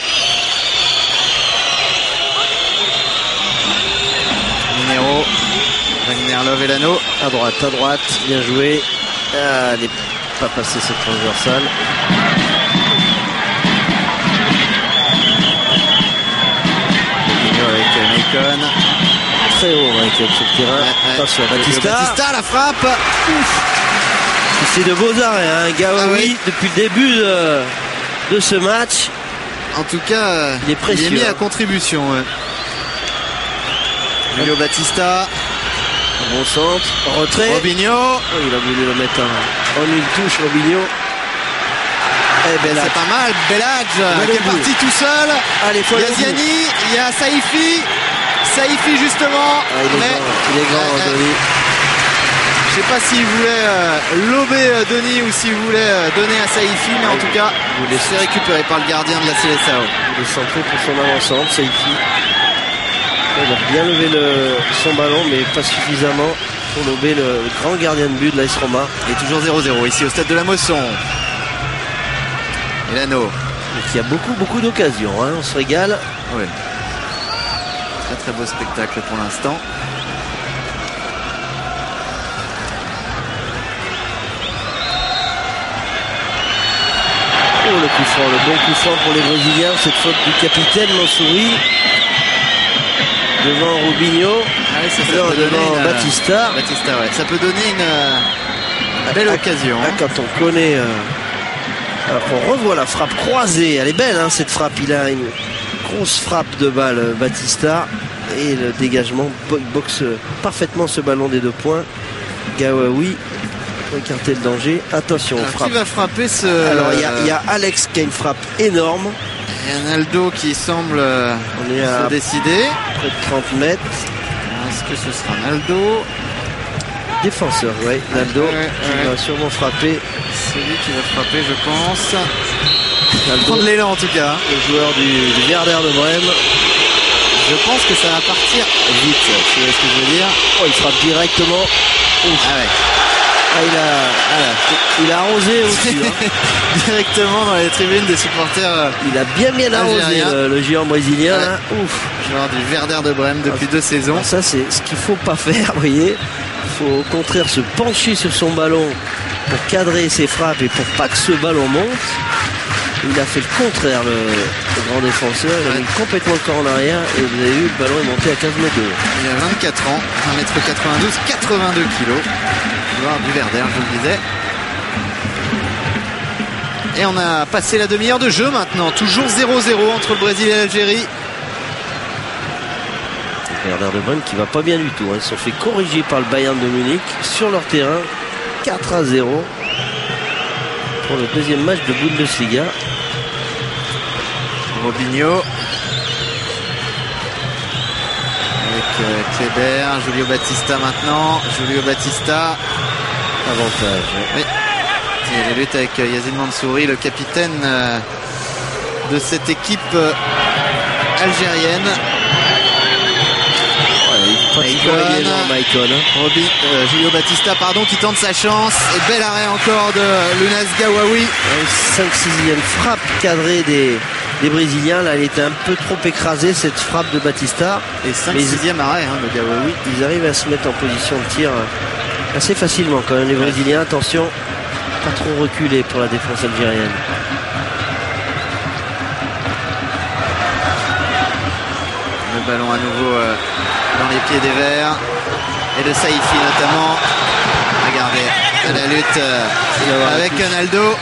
Minero. Wagner Love Elano. À droite, bien joué. Elle n'est pas passée cette transversale. Avec Maicon. Très haut Maicon sur le terrain. Attention, Batista, la frappe. Ouf. C'est de beaux arrêts, Gawawi depuis le début de ce match. En tout cas, il est précieux, mis à contribution. Julio Batista. Bon centre, retrait. Robinho. Il a voulu le mettre en une touche, Robinho. C'est pas mal, Belhadj qui est parti tout seul. Allez, il y a Ziani, il y a Saifi justement. Il est grand, Denis. Je sais pas s'il voulait lober Denis ou s'il voulait donner à Saifi, mais en tout cas, c'est récupéré par le gardien de la Seleção. Il est centré pour son avant-centre, Saifi. Il a bien levé son ballon, mais pas suffisamment pour lober le grand gardien de but de l'AS Roma. Il est toujours 0-0 ici au stade de la Mosson. Elano. Il y a beaucoup d'occasions, on se régale. Oui. Très beau spectacle pour l'instant. Oh, le coup franc, le bon coup franc pour les Brésiliens. Cette faute du capitaine Mansouri. Devant Robinho. Devant Batista. Ça peut donner une belle occasion. Quand on connaît... Alors on revoit la frappe croisée, elle est belle cette frappe, il a une grosse frappe de balle Batista et le dégagement boxe parfaitement ce ballon des 2 points. Gawawi pour écarter le danger, attention alors, frappe. Qui va frapper ce... Alors il y a Alex qui a une frappe énorme. Et Naldo qui semble se décider. Près de 30 mètres. Est-ce que ce sera Naldo? Défenseur, oui, Naldo qui va sûrement frapper. C'est lui qui va frapper, je pense. Naldo, prendre l'élan en tout cas. Le joueur du Werder de Brême. Je pense que ça va partir vite, tu vois ce que je veux dire. Oh, il frappe directement. Ouf. Il a arrosé aussi. Directement dans les tribunes des supporters. Il a bien arrosé le géant brésilien. Là. Ouf. Joueur du Werder de Brême depuis 2 saisons. Ça, c'est ce qu'il faut pas faire, vous voyez. Il faut au contraire se pencher sur son ballon pour cadrer ses frappes et pour pas que ce ballon monte. Il a fait le contraire, le grand défenseur. Il a mis complètement le corps en arrière et vous avez vu, le ballon est monté à 15 mètres de haut. Il a 24 ans, 1m92, 82 kg. Joueur du Werder, je le disais. Et on a passé la demi-heure de jeu maintenant. Toujours 0-0 entre le Brésil et l'Algérie. Werder de Brême qui va pas bien du tout. Ils se sont fait corriger par le Bayern de Munich sur leur terrain. 4-0 pour le deuxième match de Bundesliga. Robinho avec Kleber, Julio Batista maintenant. Julio Batista. Avantage. Oui. Et la lutte avec Yazid Mansouri, le capitaine de cette équipe algérienne. Maicon. Julio Batista qui tente sa chance. Et bel arrêt encore de Lounas Gawawi. 5-6e frappe cadrée des Brésiliens. Là, elle était un peu trop écrasée, cette frappe de Batista. Et 5-6e arrêt de Gawawi. Ils arrivent à se mettre en position de tir assez facilement quand même, les Brésiliens. Attention, pas trop reculer pour la défense algérienne. Le ballon à nouveau dans les pieds des Verts et de Saifi notamment. Regardez la lutte avec Naldo.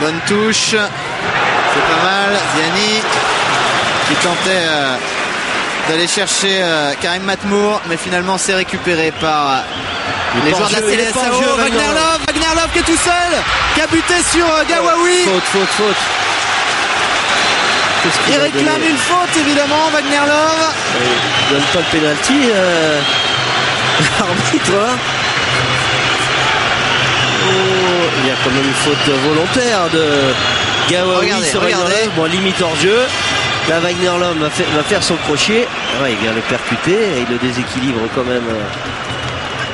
Bonne touche, c'est pas mal. Ziani qui tentait d'aller chercher Karim Matmour, mais finalement c'est récupéré par les joueurs de la CSAO. Wagner Love qui est tout seul, qui a buté sur Gawawi. Faute. Il réclame une faute évidemment, Wagner Love. Il donne pas le pénalty, l'arbitre là. Oh, il y a quand même une faute volontaire de Gawawi sur Wagner Love. Bon, limite hors jeu. Là, Wagner Love va faire son crochet. Ouais, il vient le percuter et il le déséquilibre quand même.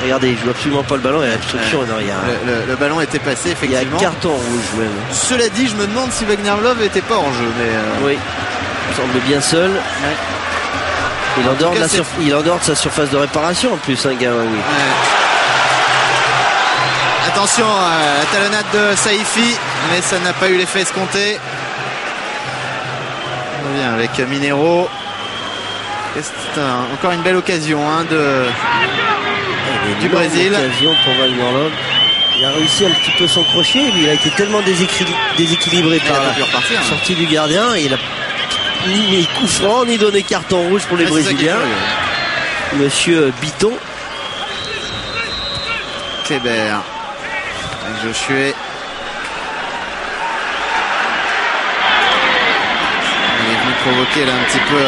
Regardez, il joue absolument pas le ballon. Il y a l'obstruction. Le ballon était passé, effectivement. Il y a un carton rouge même. Cela dit, je me demande si Wagner Love n'était pas hors jeu. Mais oui, il semble bien seul. Ouais. Il est en dehors de sa surface de réparation en plus, Gawawi. Ouais. Attention à la talonnade de Saifi, mais ça n'a pas eu l'effet escompté. On revient avec Minero. C'est encore une belle occasion du Brésil. Occasion pour Wagner Love. Il a réussi un petit peu son crochet, mais il a été tellement déséquilibré par la sortie du gardien. Et il a ni coup franc, ni donné carton rouge pour les Brésiliens. Monsieur Biton. Kleber avec Josué. Il est venu provoquer là un petit peu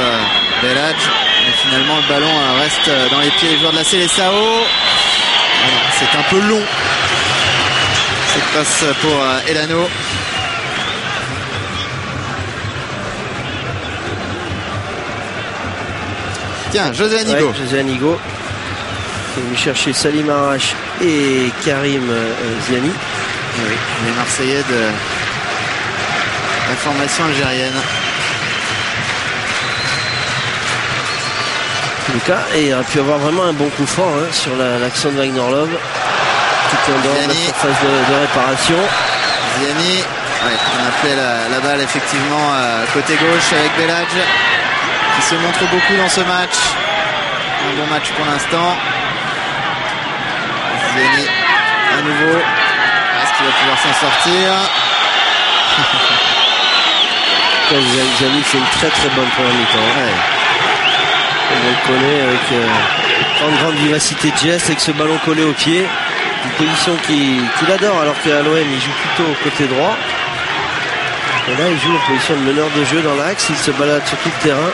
Belhadj, mais finalement le ballon reste dans les pieds des joueurs de la Seleção. Voilà, c'est un peu long cette passe pour Elano. Tiens, José Anigo. Ouais, José Anigo qui est venu chercher Salim Arash et Karim Ziani. Oui, les Marseillais de la formation algérienne. Lucas, et il aurait pu avoir vraiment un bon coup franc sur l'action de Wagner Love. Tout en dehors de la surface de réparation. Ziani, on appelait la balle effectivement côté gauche avec Belhadj, qui se montre beaucoup dans ce match. Un bon match pour l'instant. Ziani à nouveau. Est-ce qu'il va pouvoir s'en sortir? Ziani fait une très très bonne première mi-temps. On le connaît avec grande vivacité de geste, avec ce ballon collé au pied. Une position qu'il adore, alors qu'à l'OM il joue plutôt côté droit. Et là il joue en position de meneur de jeu dans l'axe, il se balade sur tout le terrain.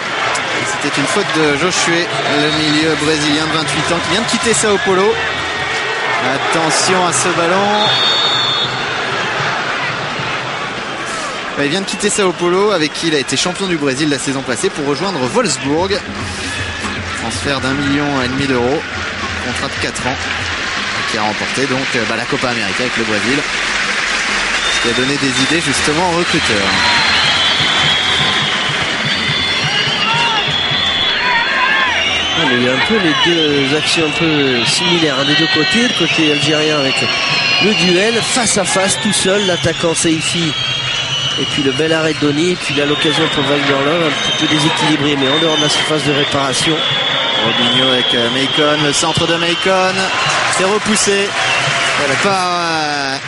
C'était une faute de Josué, le milieu brésilien de 28 ans qui vient de quitter Sao Paulo. Attention à ce ballon. Il vient de quitter Sao Paulo, avec qui il a été champion du Brésil la saison passée, pour rejoindre Wolfsburg. Transfert d'1,5 million d'euros, contrat de 4 ans, qui a remporté donc la Copa América avec le Brésil, ce qui a donné des idées justement aux recruteurs. Il y a un peu les deux actions un peu similaires des deux côtés. Le côté algérien avec le duel face à face tout seul, l'attaquant Saifi et puis le bel arrêt de Donny, et puis là l'occasion pour Wagner Love, un petit peu déséquilibré mais en dehors de la surface de réparation. Robinho avec Maicon, le centre de Maicon, c'est repoussé par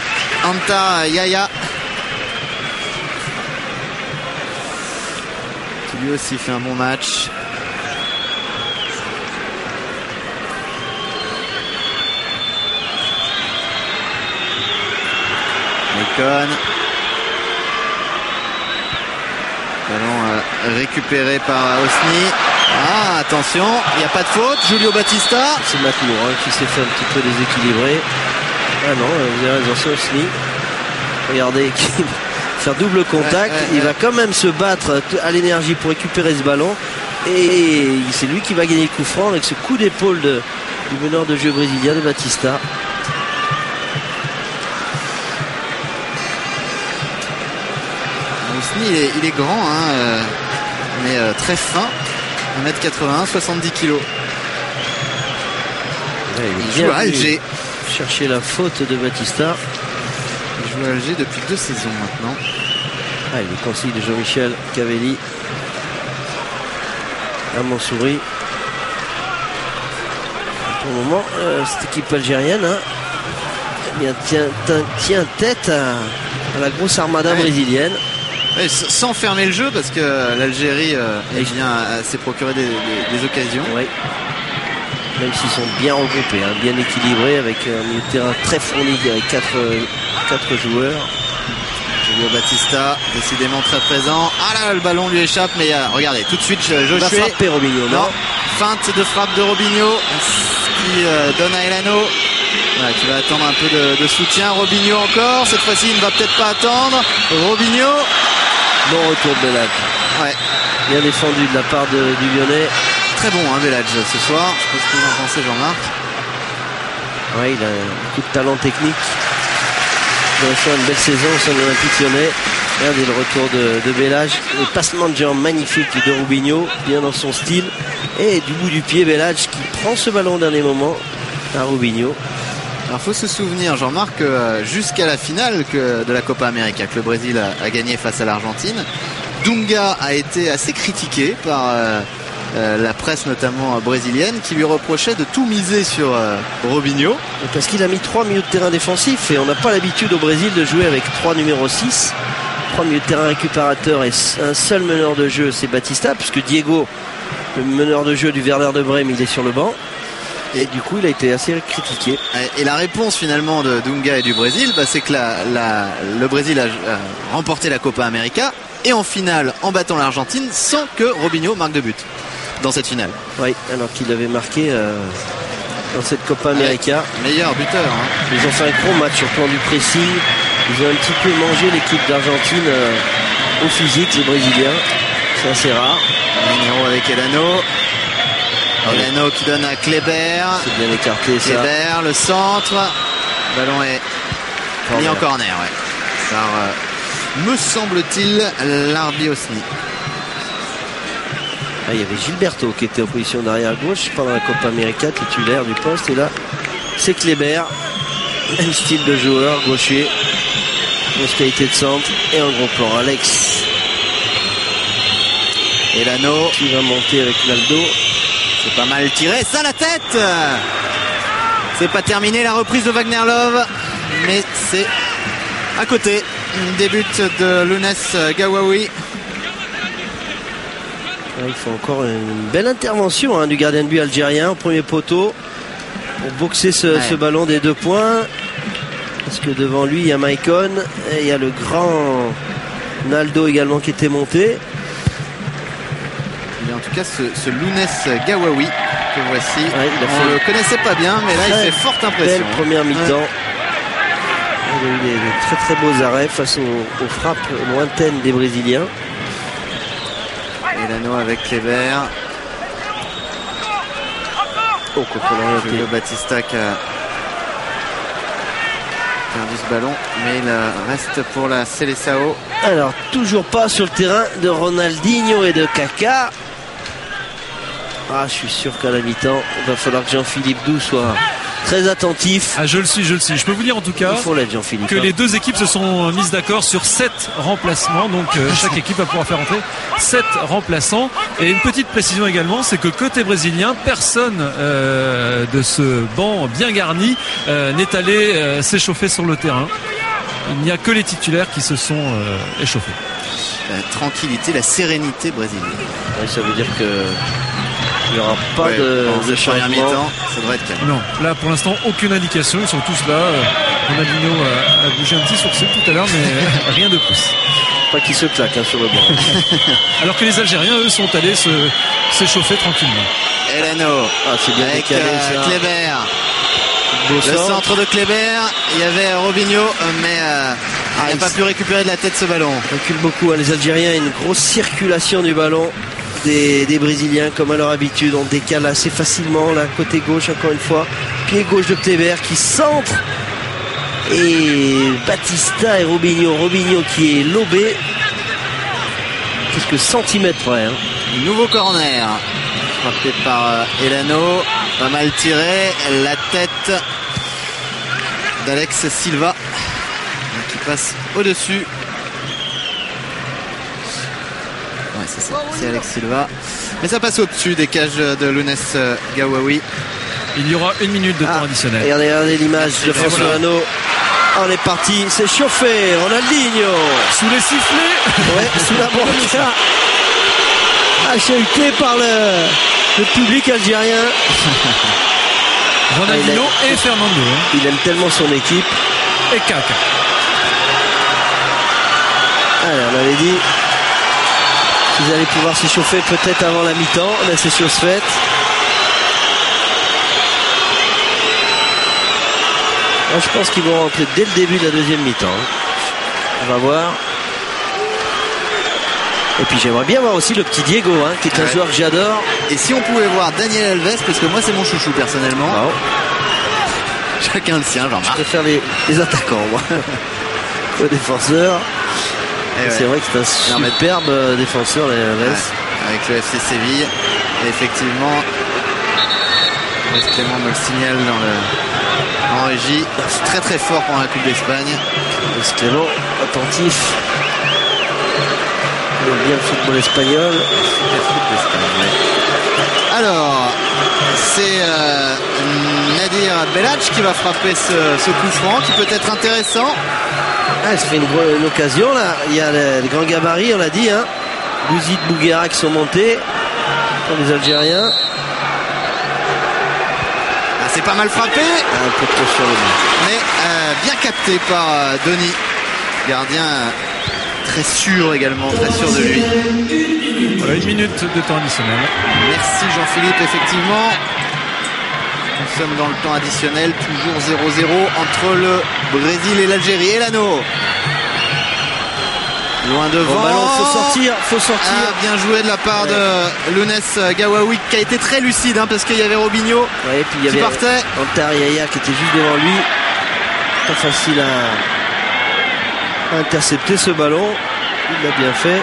Anta Yaya. qui lui aussi fait un bon match. Maicon. Ballon récupéré par Osni. Ah, attention, il n'y a pas de faute. Julio Batista. C'est Matmour qui s'est fait un petit peu déséquilibrer. Ah non, vous avez raison, c'est Osni. Regardez, qui va faire double contact. Il va quand même se battre à l'énergie pour récupérer ce ballon. Et c'est lui qui va gagner le coup franc avec ce coup d'épaule du meneur de jeu brésilien de Batista. Osni, il est grand, hein, mais très fin. 1m81, 70 kg. Il joue à Alger. Chercher la faute de Batista. Il joue à Alger depuis 2 saisons maintenant. Ah, il est conseil de Jean-Michel Cavelli à Montsouris. Pour le moment, cette équipe algérienne tient tête à la grosse armada brésilienne. Ouais, sans fermer le jeu, parce que l'Algérie s'est procuré des occasions. Oui. Même s'ils sont bien regroupés, bien équilibrés, avec un milieu de terrain très fourni avec 4 joueurs. Julio Batista, décidément très présent. Ah là, le ballon lui échappe, mais regardez, tout de suite, Josué. Va frapper Robinho, non? Feinte de frappe de Robinho, qui donne à Elano. Voilà, qui va attendre un peu de soutien. Robinho encore, cette fois-ci, il ne va peut-être pas attendre. Robinho. Bon retour de Belhadj. Ouais. Bien défendu de la part du Lyonnais. Très bon, Belhadj ce soir. Je sais pas ce que vous en pensez, Jean-Marc. Ouais, il a beaucoup de talent technique. Il va faire une belle saison au sein de l'Olympique Lyonnais. Regardez le retour de Belhadj. Le passement de jambes magnifique de Robinho, bien dans son style. Et du bout du pied, Belhadj qui prend ce ballon au dernier moment à Robinho. Alors, faut se souvenir, Jean-Marc, jusqu'à la finale de la Copa América, que le Brésil a gagné face à l'Argentine, Dunga a été assez critiqué par la presse, notamment brésilienne, qui lui reprochait de tout miser sur Robinho. Parce qu'il a mis 3 milieux de terrain défensifs, et on n'a pas l'habitude au Brésil de jouer avec 3 numéros 6. 3 milieux de terrain récupérateurs et un seul meneur de jeu, c'est Batista, puisque Diego, le meneur de jeu du Werder de Brême, il est sur le banc. Et du coup, il a été assez critiqué. Et la réponse finalement de Dunga et du Brésil, c'est que le Brésil a remporté la Copa América et en finale en battant l'Argentine sans que Robinho marque de but dans cette finale. Oui, alors qu'il avait marqué dans cette Copa América. Meilleur buteur. Hein. Ils ont fait un gros match sur le plan du pressing. Ils ont un petit peu mangé l'équipe d'Argentine au physique, les Brésiliens. C'est assez rare. Mineiro avec Elano. Elano qui donne à Kleber. C'est bien écarté ça. Kleber, le centre. Le ballon est mis en corner, par, me semble-t-il, l'Arbi Osni. Il y avait Gilberto qui était en position d'arrière gauche pendant la Copa América, titulaire du poste. Et là, c'est Kleber. Même style de joueur, gaucher. Grosse qualité de centre. Et un gros plan. Alex. Elano qui va monter avec Naldo. C'est pas mal tiré, ça la tête. C'est pas terminé la reprise de Wagner Love, mais c'est à côté. Début de Lounes Gawawi. Il faut encore une belle intervention du gardien de but algérien au premier poteau pour boxer ce ballon des 2 points. Parce que devant lui il y a Maicon et il y a le grand Naldo également qui était monté. En tout cas, ce Lounes Gawawi que voici, on ne le connaissait pas bien, mais là il fait forte impression. Belle première mi-temps. Il a eu des très très beaux arrêts face aux frappes lointaines des Brésiliens. Elano avec Kleber. Julio Batista qui a perdu ce ballon, mais il reste pour la Seleção. Alors toujours pas sur le terrain de Ronaldinho et de Kaká. Je suis sûr qu'à la mi-temps, il va falloir que Jean-Philippe Doux soit très attentif. Je le suis. Je peux vous dire en tout cas Jean-Philippe, que les 2 équipes se sont mises d'accord sur 7 remplacements. Donc chaque équipe va pouvoir faire entrer 7 remplaçants. Et une petite précision également, c'est que côté brésilien, personne de ce banc bien garni n'est allé s'échauffer sur le terrain. il n'y a que les titulaires qui se sont échauffés. La tranquillité, la sérénité brésilienne. Oui, ça veut dire que il n'y aura pas de changement. Mi-temps, ça devrait être calme. Non, là pour l'instant aucune indication, ils sont tous là. Ronaldinho a bougé un petit sourcil tout à l'heure, mais rien de plus. Pas qu'il se claque sur le banc. Alors que les Algériens, eux, sont allés s'échauffer tranquillement. Elano, c'est bien avec décalé, ça. Kleber. Beau Le centre de Kleber, il y avait Robinho, mais il n'a pas pu récupérer de la tête ce ballon. Recule beaucoup, les Algériens, une grosse circulation du ballon des Brésiliens comme à leur habitude. On décale assez facilement, là, côté gauche encore une fois. Pied gauche de Kleber qui centre. Et Batista et Robinho qui est lobé quelques centimètres près. Nouveau corner frappé par Elano, pas mal tiré, la tête d'Alex Silva qui passe au-dessus. Ouais, c'est ça, c'est Alex Silva, mais ça passe au-dessus des cages de Lounès Gawawi. Il y aura 1 minute de temps additionnel. Regardez l'image de François Hano. On est parti, c'est chauffé, Ronaldinho sous les sifflets, ouais, sous la banque, acheté par le public algérien. Ronaldinho et Fernando. Il aime tellement son équipe. Et Kaka. Allez, on avait dit qu'ils allaient pouvoir s'échauffer peut-être avant la mi-temps, mais c'est chose faite. Moi, je pense qu'ils vont rentrer dès le début de la deuxième mi-temps. On va voir. Et puis j'aimerais bien voir aussi le petit Diego, qui est un joueur que j'adore. Et si on pouvait voir Daniel Alves, parce que moi c'est mon chouchou personnellement. Wow. Chacun le sien, Jean-Marc. Je préfère les attaquants, moi. Aux défenseurs. C'est vrai que c'est un superbe défenseur, Daniel Alves. Ouais, avec le FC Séville. Et effectivement, Clément me le signale en régie. C'est très très fort pour la Coupe d'Espagne. Clément, attentif. Il aime bien le football espagnol. Alors, c'est Nadir Belhadj qui va frapper ce coup franc qui peut être intéressant. Ça fait une occasion là. Il y a les grands gabarits, on l'a dit. Bouzid, Bouguera qui sont montés pour les Algériens. C'est pas mal frappé. Un peu trop sur le but. Mais bien capté par Denis. Gardien très sûr également, très sûr de lui. Voilà, 1 minute de temps additionnel. Merci Jean-Philippe, effectivement. Nous sommes dans le temps additionnel, toujours 0-0 entre le Brésil et l'Algérie. Elano. Loin devant. Bon ballon, faut sortir. Bien joué de la part de Lounès Gawawi qui a été très lucide parce qu'il y avait Robinho puis il y avait partait. Antar Yaya qui était juste devant lui. Pas facile à intercepter ce ballon. Il l'a bien fait.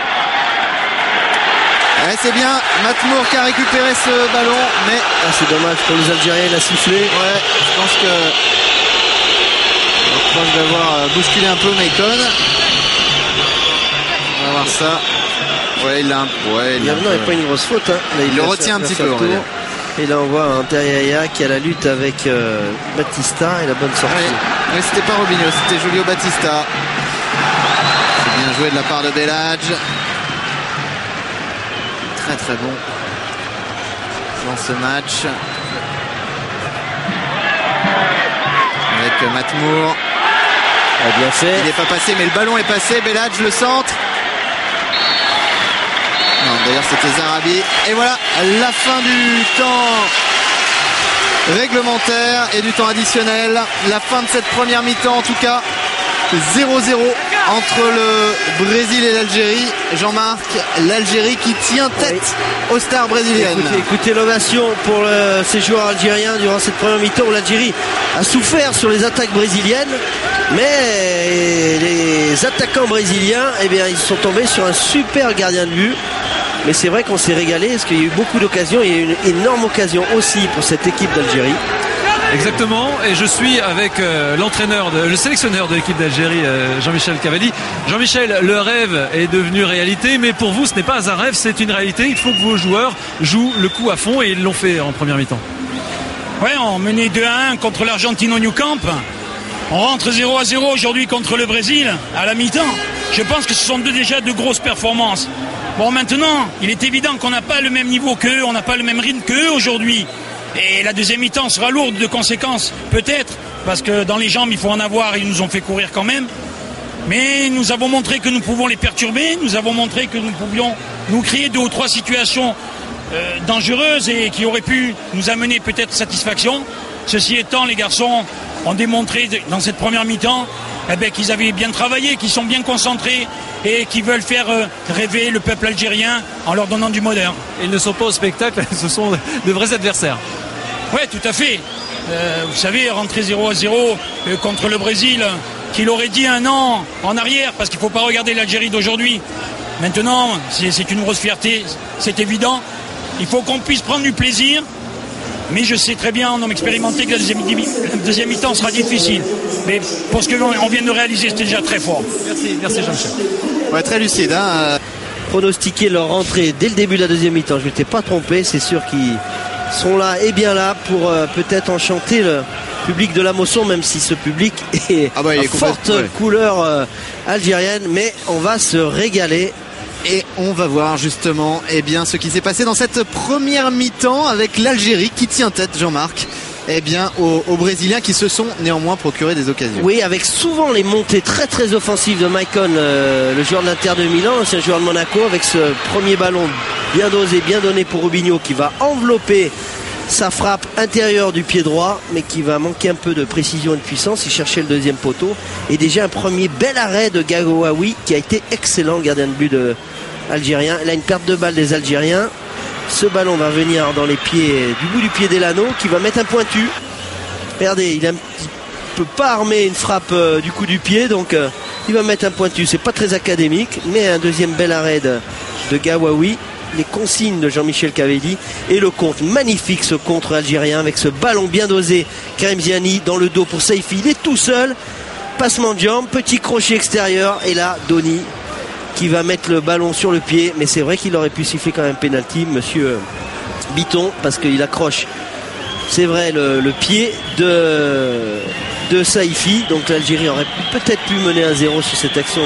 C'est bien Matmour qui a récupéré ce ballon, mais c'est dommage pour les Algériens, il a sifflé. Ouais, je pense que on reproche d'avoir bousculé un peu Maicon. On va voir ça. Ouais, il a il n'y a pas une grosse faute. Là, il le retient un petit peu. Et là on voit Antar Yaya qui a la lutte avec Batista et la bonne sortie. Oui, c'était pas Robinho, c'était Julio Batista. C'est bien joué de la part de Belhadj. Très très bon dans ce match. Avec Matmour. Bien fait. Il n'est pas passé, mais le ballon est passé. Belhadj, le centre. Non, d'ailleurs c'était Zarabi. Et voilà, la fin du temps réglementaire et du temps additionnel. La fin de cette première mi-temps en tout cas. 0-0 entre le Brésil et l'Algérie. Jean-Marc, l'Algérie qui tient tête aux stars brésiliennes. Écoutez l'ovation pour ces joueurs algériens durant cette première mi-temps où l'Algérie a souffert sur les attaques brésiliennes, mais les attaquants brésiliens, ils sont tombés sur un super gardien de but. Mais c'est vrai qu'on s'est régalé parce qu'il y a eu beaucoup d'occasions. Il y a eu une énorme occasion aussi pour cette équipe d'Algérie. Exactement, et je suis avec le sélectionneur de l'équipe d'Algérie, Jean-Michel Cavalli. Jean-Michel, le rêve est devenu réalité, mais pour vous ce n'est pas un rêve, c'est une réalité. Il faut que vos joueurs jouent le coup à fond et ils l'ont fait en première mi-temps. Ouais, on menait 2-1 contre l'Argentino Nou Camp On rentre 0-0 aujourd'hui contre le Brésil à la mi-temps. Je pense que ce sont déjà de grosses performances. Bon, maintenant, il est évident qu'on n'a pas le même niveau qu'eux, on n'a pas le même rythme qu'eux aujourd'hui. Et la deuxième mi-temps sera lourde de conséquences, peut-être, parce que dans les jambes, il faut en avoir, ils nous ont fait courir quand même. Mais nous avons montré que nous pouvons les perturber, nous avons montré que nous pouvions nous créer 2 ou 3 situations dangereuses et qui auraient pu nous amener peut-être satisfaction. Ceci étant, les garçons ont démontré dans cette première mi-temps qu'ils avaient bien travaillé, qu'ils sont bien concentrés et qu'ils veulent faire rêver le peuple algérien en leur donnant du moderne. Ils ne sont pas au spectacle, ce sont de vrais adversaires. Oui, tout à fait. Vous savez, rentrer 0-0 contre le Brésil, qu'il aurait dit un an en arrière, parce qu'il ne faut pas regarder l'Algérie d'aujourd'hui. Maintenant, c'est une grosse fierté, c'est évident. Il faut qu'on puisse prendre du plaisir. Mais je sais très bien, en homme expérimenté, que la deuxième mi-temps sera difficile. Mais pour ce qu'on vient de réaliser, c'était déjà très fort. Merci Jean-Michel. Ouais, très lucide. Hein. Pronostiquer leur rentrée dès le début de la deuxième mi-temps. Je ne m'étais pas trompé, c'est sûr qu'ils sont là et bien là pour peut-être enchanter le public de la Mosson, même si ce public est à forte couleur algérienne. Mais on va se régaler. Et on va voir justement ce qui s'est passé dans cette première mi-temps avec l'Algérie qui tient tête, Jean-Marc, aux Brésiliens qui se sont néanmoins procuré des occasions. Oui, avec souvent les montées très très offensives de Maicon, le joueur de l'Inter de Milan, l'ancien joueur de Monaco, avec ce premier ballon bien dosé, bien donné pour Robinho qui va envelopper sa frappe intérieure du pied droit, mais qui va manquer un peu de précision et de puissance. Il cherchait le deuxième poteau. Et déjà un premier bel arrêt de Gawawi qui a été excellent, le gardien de but algérien. Là, une perte de balle des Algériens. Ce ballon va venir dans les pieds, du bout du pied d'Elano, qui va mettre un pointu. Regardez, il a un petit peu pas armé une frappe du coup du pied, donc il va mettre un pointu. C'est pas très académique, mais un deuxième bel arrêt de Gawawi. Les consignes de Jean-Michel Cavelli et le contre, magnifique ce contre algérien avec ce ballon bien dosé. Karim Ziani dans le dos pour Saifi, il est tout seul, passement de jambe, petit crochet extérieur, et là Doni qui va mettre le ballon sur le pied, mais c'est vrai qu'il aurait pu siffler quand même penalty, monsieur Biton, parce qu'il accroche, c'est vrai, le pied de Saifi. Donc l'Algérie aurait peut-être pu mener 1-0 sur cette action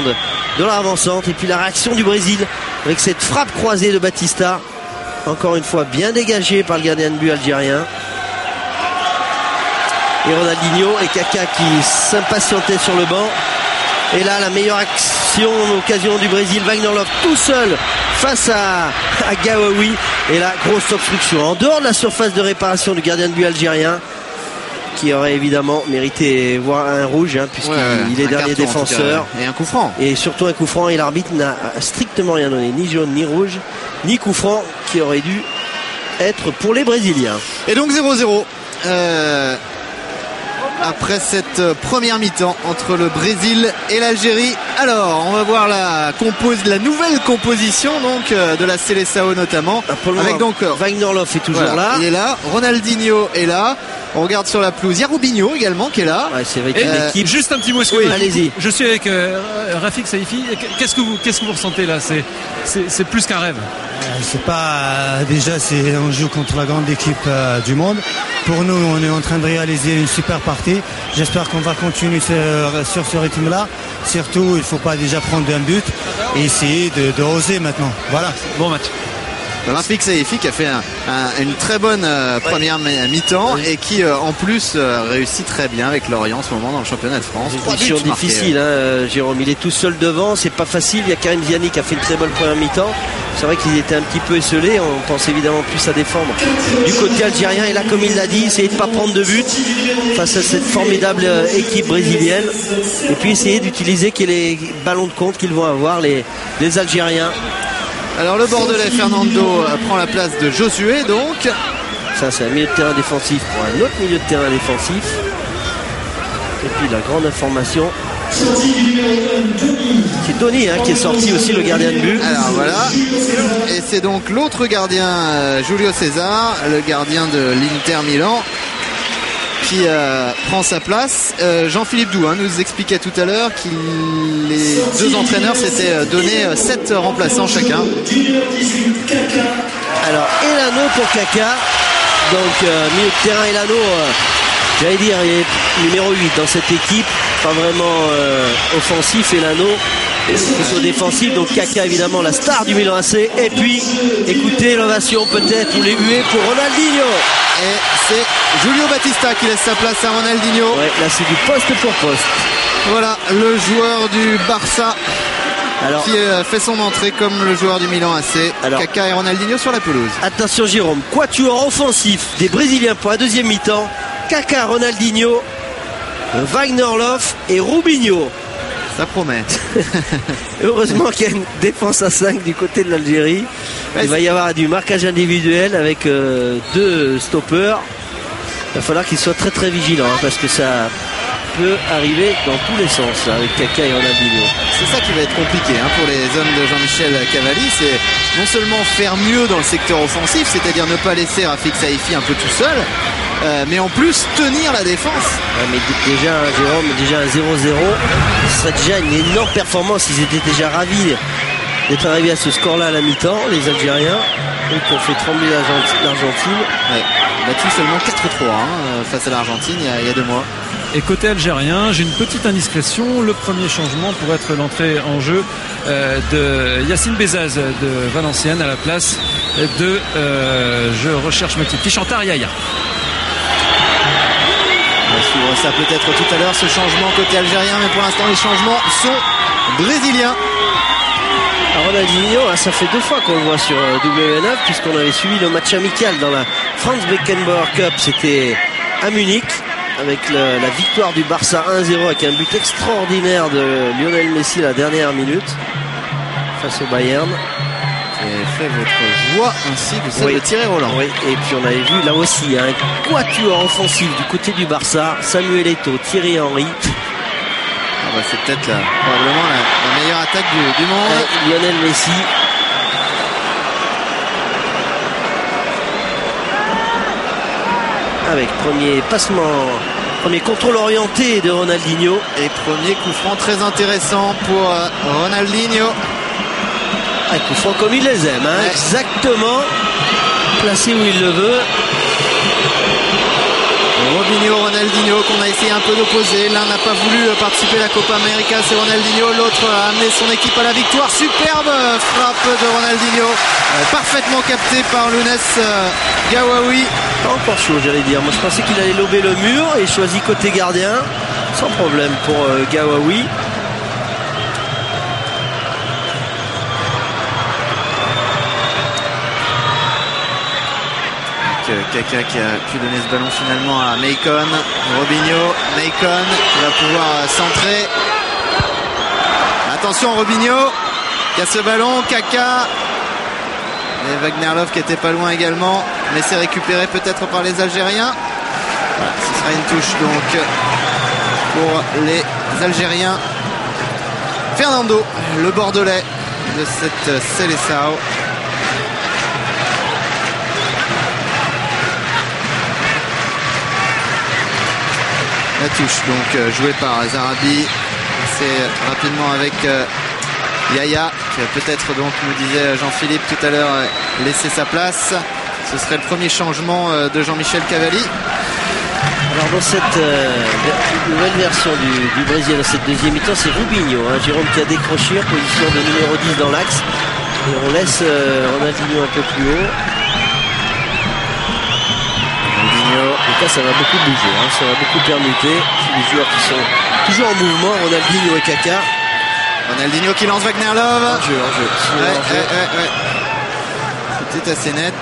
de l'avancante. Et puis la réaction du Brésil avec cette frappe croisée de Batista, encore une fois bien dégagée par le gardien de but algérien. Et Ronaldinho et Kaka qui s'impatientaient sur le banc. Et là la meilleure occasion du Brésil, Wagner Love tout seul face à Gawawi. Et là grosse obstruction en dehors de la surface de réparation du gardien de but algérien, qui aurait évidemment mérité voir un rouge, puisqu'il est dernier défenseur. Et un coup franc. Et surtout un coup franc, et l'arbitre n'a strictement rien donné, ni jaune, ni rouge, ni coup franc, qui aurait dû être pour les Brésiliens. Et donc 0-0 après cette première mi-temps entre le Brésil et l'Algérie. Alors on va voir la nouvelle composition donc de la Seleção notamment, avec donc Wagner Love est toujours là, il est là, Ronaldinho est là. On regarde sur la pelouse, il y a Robinho également qui est là. Ouais, c'est vrai qu'il y a l'équipe. Juste un petit mot, allez-y. Je suis avec Rafik Saifi. Qu'est-ce que vous ressentez là? C'est plus qu'un rêve. C'est pas déjà, on joue contre la grande équipe du monde. Pour nous, on est en train de réaliser une super partie. J'espère qu'on va continuer sur ce rythme-là. Surtout, il ne faut pas déjà prendre un but et essayer de oser maintenant. Voilà. Bon match. Rafik Saifi qui a fait une très bonne première mi-temps et qui en plus réussit très bien avec Lorient en ce moment dans le championnat de France. Une mission difficile, Jérôme, il est tout seul devant, c'est pas facile. Il y a Karim Ziani qui a fait une très bonne première mi-temps. C'est vrai qu'il était un petit peu esselé, on pense évidemment plus à défendre du côté algérien, et là comme il l'a dit, essayer de ne pas prendre de but face à cette formidable équipe brésilienne, et puis essayer d'utiliser les ballons de compte qu'ils vont avoir les Algériens. Alors le Bordelais Fernando prend la place de Josué, donc ça c'est un milieu de terrain défensif pour un autre milieu de terrain défensif. Et puis la grande information, c'est Tony qui est sorti aussi, le gardien de but. Alors voilà, et c'est donc l'autre gardien, Julio César, le gardien de l'Inter Milan, qui prend sa place. Jean-Philippe Doux nous expliquait tout à l'heure que les deux entraîneurs s'étaient donné 7 remplaçants chacun. Alors Elano pour Kaka, donc milieu de terrain Elano J'allais dire, il est numéro 8 dans cette équipe, pas vraiment offensif, Elano, plutôt défensif. Donc Kaka, évidemment, la star du Milan AC. Et puis, écoutez l'ovation peut-être, ou les huées pour Ronaldinho. Et c'est Julio Batista qui laisse sa place à Ronaldinho. Ouais, là c'est du poste pour poste. Voilà, le joueur du Barça Alors, qui fait son entrée comme le joueur du Milan AC. Alors, Kaka et Ronaldinho sur la pelouse. attention Jérôme, quatuor offensif des Brésiliens pour la deuxième mi-temps. Kaka, Ronaldinho, Wagner Love et Rubinho. Ça promet. Heureusement qu'il y a une défense à 5 du côté de l'Algérie. Ouais, Il va y avoir du marquage individuel avec 2 stoppeurs. Il va falloir qu'ils soient très très vigilants hein, parce que ça peut arriver dans tous les sens là, avec Kaka et Ronaldinho. C'est ça qui va être compliqué hein, pour les hommes de Jean-Michel Cavalli. C'est non seulement faire mieux dans le secteur offensif, c'est-à-dire ne pas laisser Rafik Saifi un peu tout seul, mais en plus tenir la défense. Ouais, mais déjà Jérôme, déjà un 0-0, ce serait déjà une énorme performance. Ils étaient déjà ravis d'être arrivés à ce score-là à la mi-temps, les Algériens, eux qui ont fait trembler l'Argentine. Ouais, battu seulement 4-3 face à l'Argentine il y a 2 mois. Et côté algérien, j'ai une petite indiscrétion. Le premier changement pourrait être l'entrée en jeu de Yacine Bezaz de Valenciennes à la place de, je recherche ma petite fiche, Antar Yahya. On va suivre ça peut-être tout à l'heure, ce changement côté algérien, mais pour l'instant les changements sont brésiliens. Ronaldinho, ça fait 2 fois qu'on le voit sur W9 puisqu'on avait suivi le match amical dans la Franz Beckenbauer Cup, c'était à Munich avec la victoire du Barça 1-0 avec un but extraordinaire de Lionel Messi la dernière minute face au Bayern. Et fait votre voix ainsi que celle de Thierry Roland. Oui, et puis on avait vu là aussi un quatuor offensif du côté du Barça, Samuel Eto'o, Thierry Henry. Ah bah c'est peut-être probablement la meilleure attaque du monde. Lionel Messi. Avec premier passement, premier contrôle orienté de Ronaldinho. Et premier coup franc très intéressant pour Ronaldinho. Coup franc comme il les aime, hein, exactement placé où il le veut. Robinho, Ronaldinho qu'on a essayé un peu d'opposer. L'un n'a pas voulu participer à la Copa América, c'est Ronaldinho. L'autre a amené son équipe à la victoire. Superbe frappe de Ronaldinho, parfaitement capté par Lounès Gawawi. Pas encore chaud, j'allais dire. Moi je pensais qu'il allait lober le mur et choisit côté gardien sans problème pour Gawawi. Kaka qui a pu donner ce ballon finalement à Maicon. Robinho, Maicon qui va pouvoir centrer. Attention Robinho qui a ce ballon. Kaka et Wagner Love qui était pas loin également, mais c'est récupéré peut-être par les Algériens. Voilà, ce sera une touche donc pour les Algériens. Fernando, le Bordelais de cette Seleção. La touche donc jouée par Zarabi. C'est rapidement avec Yaya qui va peut-être donc, nous disait Jean-Philippe tout à l'heure, laisser sa place. Ce serait le premier changement de Jean-Michel Cavalli. Alors dans cette nouvelle version du Brésil, dans cette deuxième mi-temps, c'est Rubinho, hein, Jérôme qui a décroché en position de numéro 10 dans l'axe. Et on laisse Ronaldinho un peu plus haut. En tout cas, ça va beaucoup bouger, hein, ça va beaucoup permuter. Les joueurs qui sont toujours en mouvement, Ronaldinho et Kaka. Ronaldinho qui lance Wagner Love. En jeu. Ouais. C'était assez net.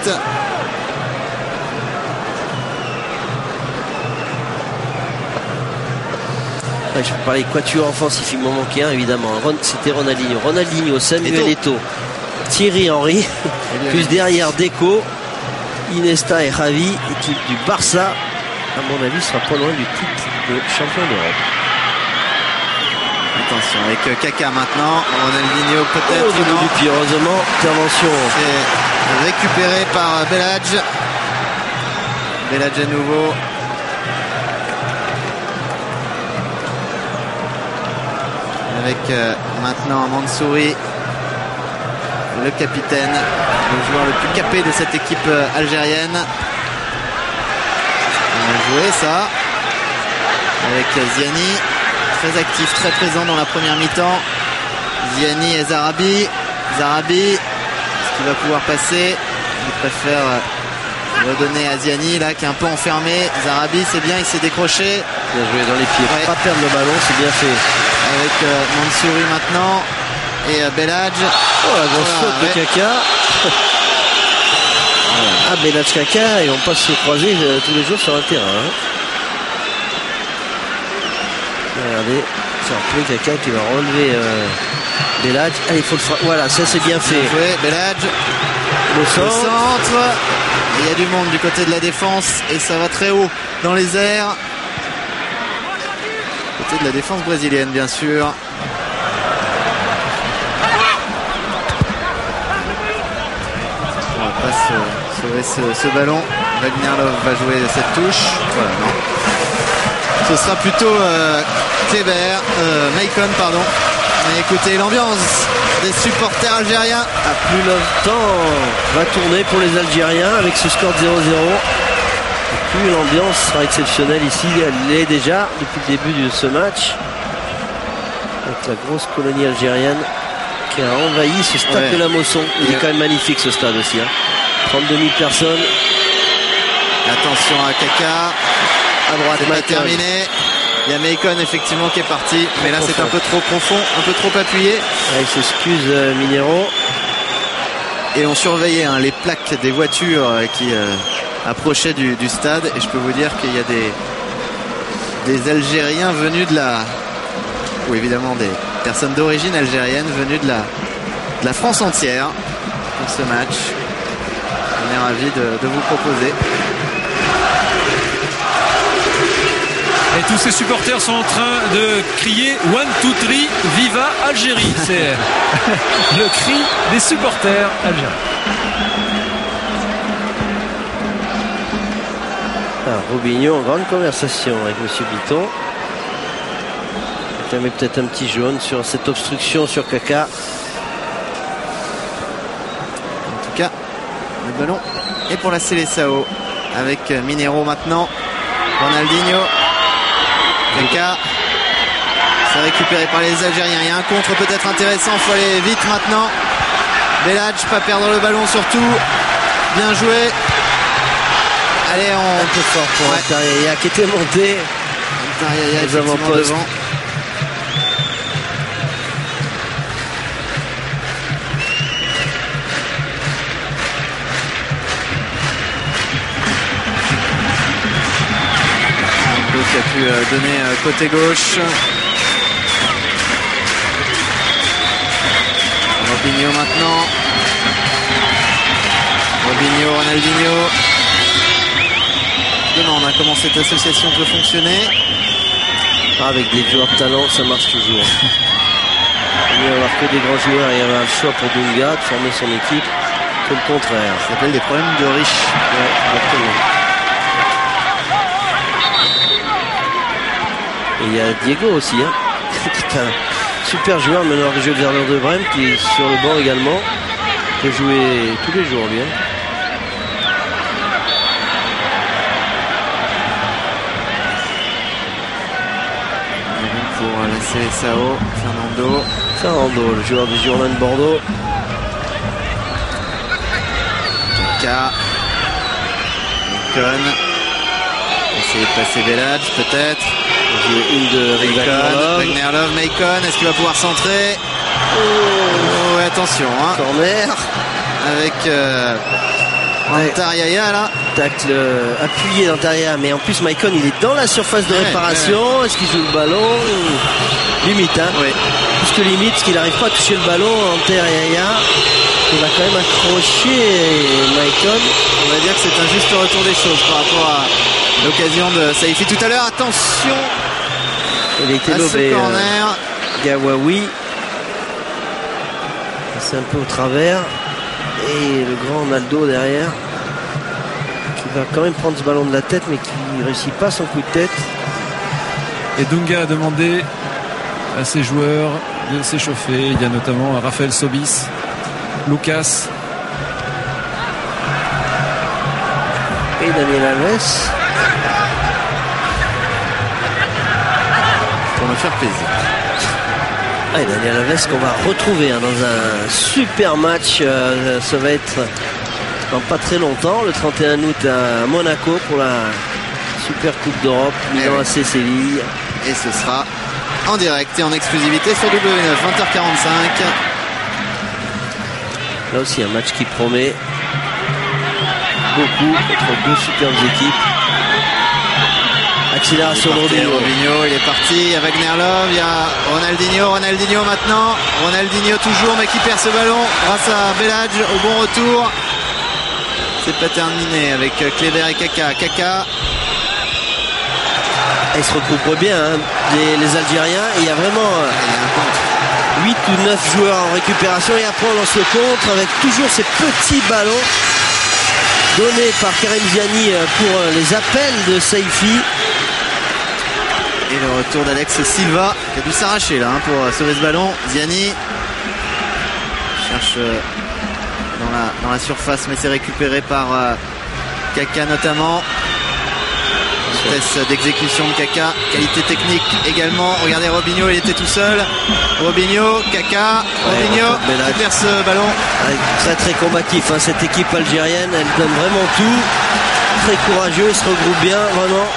Ouais, je peux parler quatuor offensif, il m'en manquait un évidemment. C'était Ronaldinho, Samuel Eto'o, Thierry Henry, plus derrière Deco, Iniesta et Xavi, équipe du Barça. À mon avis, sera pas loin du titre de champion d'Europe. Attention avec Kaka maintenant. Ronaldinho peut-être. Au début du pied, heureusement, intervention. C'est récupéré par Belhadj. Belhadj à nouveau. Avec maintenant Mansouri, le capitaine, le joueur le plus capé de cette équipe algérienne. On a joué ça. avec Ziani, très actif, très présent dans la première mi-temps. Ziani et Zarabi. Zarabi, est-ce qu'il va pouvoir passer? Il préfère redonner à Ziani là qui est un peu enfermé. Zarabi, c'est bien, il s'est décroché. Bien joué dans les pieds, pas perdre le ballon, c'est bien fait. Avec Mansouri maintenant et Belhadj. Oh, la grosse faute de Kaka. Ah, Belhadj Kaka, et on passe se croiser tous les jours sur un terrain. Hein. Regardez, c'est un peu Kaka qui va relever Belhadj. Allez, il faut le frapper. Voilà, ça c'est bien fait. Bien joué, Belhadj. Le centre. Il y a du monde du côté de la défense et ça va très haut dans les airs. Côté de la défense brésilienne, bien sûr. On va pas sauver ce ballon. Wagner Love va jouer cette touche. Voilà, non. Ce sera plutôt Maicon, pardon. Mais écoutez l'ambiance des supporters algériens. À plus longtemps va tourner pour les Algériens avec ce score de 0-0. Et puis l'ambiance sera exceptionnelle ici. Elle l'est déjà depuis le début de ce match. Avec la grosse colonie algérienne qui a envahi ce stade de la Mosson. Il est quand même magnifique ce stade aussi. Hein. 32 000 personnes. Attention à Kaka. À droite, c'est pas terminé. Il y a Maicon effectivement qui est parti, mais là c'est un peu trop profond, un peu trop appuyé. Il s'excuse Minero. Et on surveillait les plaques des voitures qui approchaient du stade. Et je peux vous dire qu'il y a des Algériens venus de la... ou évidemment des personnes d'origine algérienne venues de la France entière pour ce match. On est ravis de vous proposer. Et tous ces supporters sont en train de crier 1, 2, 3, Viva Algérie. C'est le cri des supporters algériens. Robinho en grande conversation avec M. Bitton. Il met peut-être un petit jaune sur cette obstruction sur Kaka. En tout cas, le ballon est pour la Seleção avec Minero maintenant. Ronaldinho. Kaka, c'est récupéré par les Algériens. Il y a un contre peut-être intéressant. Il faut aller vite maintenant. Belhadj, pas perdre le ballon surtout. Bien joué. Allez, un peu fort pour Antaria qui était monté. Antaria effectivement devant. Qui a pu donner côté gauche. Robinho maintenant. Robinho, Ronaldinho. Je demande comment cette association peut fonctionner. Avec des joueurs de talent, ça marche toujours. Il va y avoir que des grands joueurs et il y avait un choix pour Dunga de former son équipe. Que le contraire. Ça s'appelle des problèmes de riches. Ouais, exactement. Et il y a Diego aussi, hein, qui est un super joueur, meneur de jeu de Werder de Brême, qui est sur le banc également, qui peut jouer tous les jours lui. Hein. Pour la Seleção, Fernando, le joueur du Girondins de Bordeaux. Kaka, Maicon, essayer de passer Belhadj peut-être. Une de Wagner Love, Maicon, est-ce qu'il va pouvoir centrer? Oh, attention, hein. Corner. Avec Antaria là. Tacle appuyé d'Antaria, mais en plus Maicon il est dans la surface de réparation. Est-ce qu'il joue le ballon? Limite, hein. Oui. Plus que limite, parce qu'il n'arrive pas à toucher le ballon. Antaria, il va quand même accrocher Maicon. On va dire que c'est un juste retour des choses par rapport à l'occasion de Saifi tout à l'heure. Attention. Il a été lobé. Corner. Gawawi. C'est un peu au travers. Et le grand Naldo derrière. Qui va quand même prendre ce ballon de la tête, mais qui ne réussit pas son coup de tête. Et Dunga a demandé à ses joueurs de s'échauffer. Il y a notamment Raphaël Sobis, Lucas. Et Daniel Alves. va faire plaisir. Ah, et Daniel Alves qu'on va retrouver dans un super match. Ça va être dans pas très longtemps, le 31 août à Monaco pour la Super Coupe d'Europe, Milan AC Séville. Et ce sera en direct et en exclusivité sur W9, 20h45. Là aussi un match qui promet beaucoup entre deux superbes équipes. Accélération de Robinho, il est parti. Il y a Wagner Love, il y a Ronaldinho maintenant. Ronaldinho toujours, mais qui perd ce ballon grâce à Belhadj au bon retour. C'est pas terminé avec Kleber et Kaka. Ils se regroupent bien, les Algériens. Il y a vraiment 8 ou 9 joueurs en récupération et après on lance le contre avec toujours ces petits ballons donnés par Karim Ziani pour les appels de Saifi. Et le retour d'Alex Silva qui a dû s'arracher là pour sauver ce ballon. Ziani cherche dans la surface, mais c'est récupéré par Kaka notamment. Vitesse d'exécution de Kaka, qualité technique également. Regardez Robinho, il était tout seul. Robinho, Kaka, Robinho qui perd ce ballon. Très très combatif cette équipe algérienne, elle donne vraiment tout. Très courageux, ils se regroupent bien vraiment.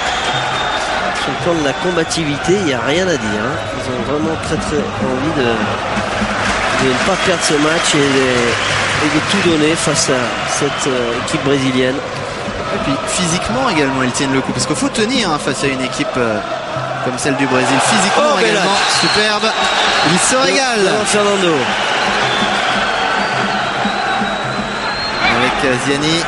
Sur le plan de la combativité, il n'y a rien à dire. Ils ont vraiment très très envie de ne pas perdre ce match et de tout donner face à cette équipe brésilienne. Et puis physiquement également ils tiennent le coup parce qu'il faut tenir face à une équipe comme celle du Brésil. Physiquement également superbe. Il se régale. Fernando avec Ziani.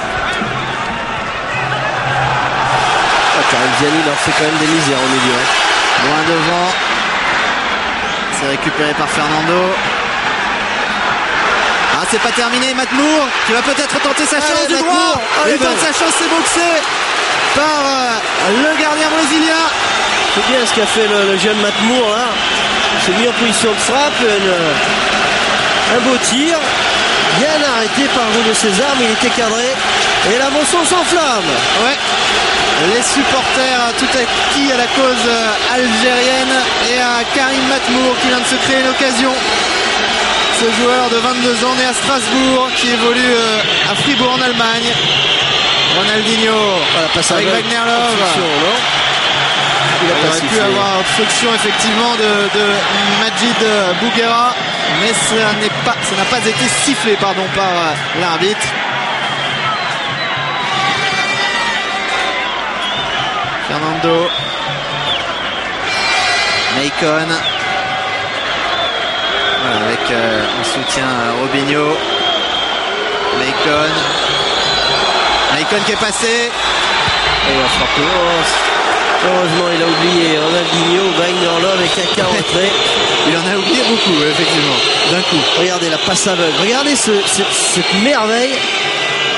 Karim Ziani leur fait quand même des misères au milieu. Loin devant. C'est récupéré par Fernando. Ah, c'est pas terminé. Matmour qui va peut-être tenter sa chance du droit. Il tente sa chance, c'est boxé par le gardien brésilien. C'est bien ce qu'a fait le jeune Matmour là. Il s'est mis en position de frappe. Un beau tir. Bien arrêté par Julio César, mais il était cadré. Et la moisson s'enflamme. Ouais. Les supporters tout acquis à la cause algérienne et à Karim Matmour qui vient de se créer une occasion. Ce joueur de 22 ans né à Strasbourg qui évolue à Fribourg en Allemagne. Ronaldinho avec Wagner Love. Il aurait pu avoir obstruction effectivement de Majid Bouguera, mais ça n'a pas été sifflé par l'arbitre. Fernando, Maicon, avec en soutien Robinho, Maicon qui est passé et il va frapper. Heureusement il a oublié Ronaldinho, Wagner Love et Kaka en retrait. Il en a oublié beaucoup effectivement d'un coup. Regardez la passe aveugle, regardez cette merveille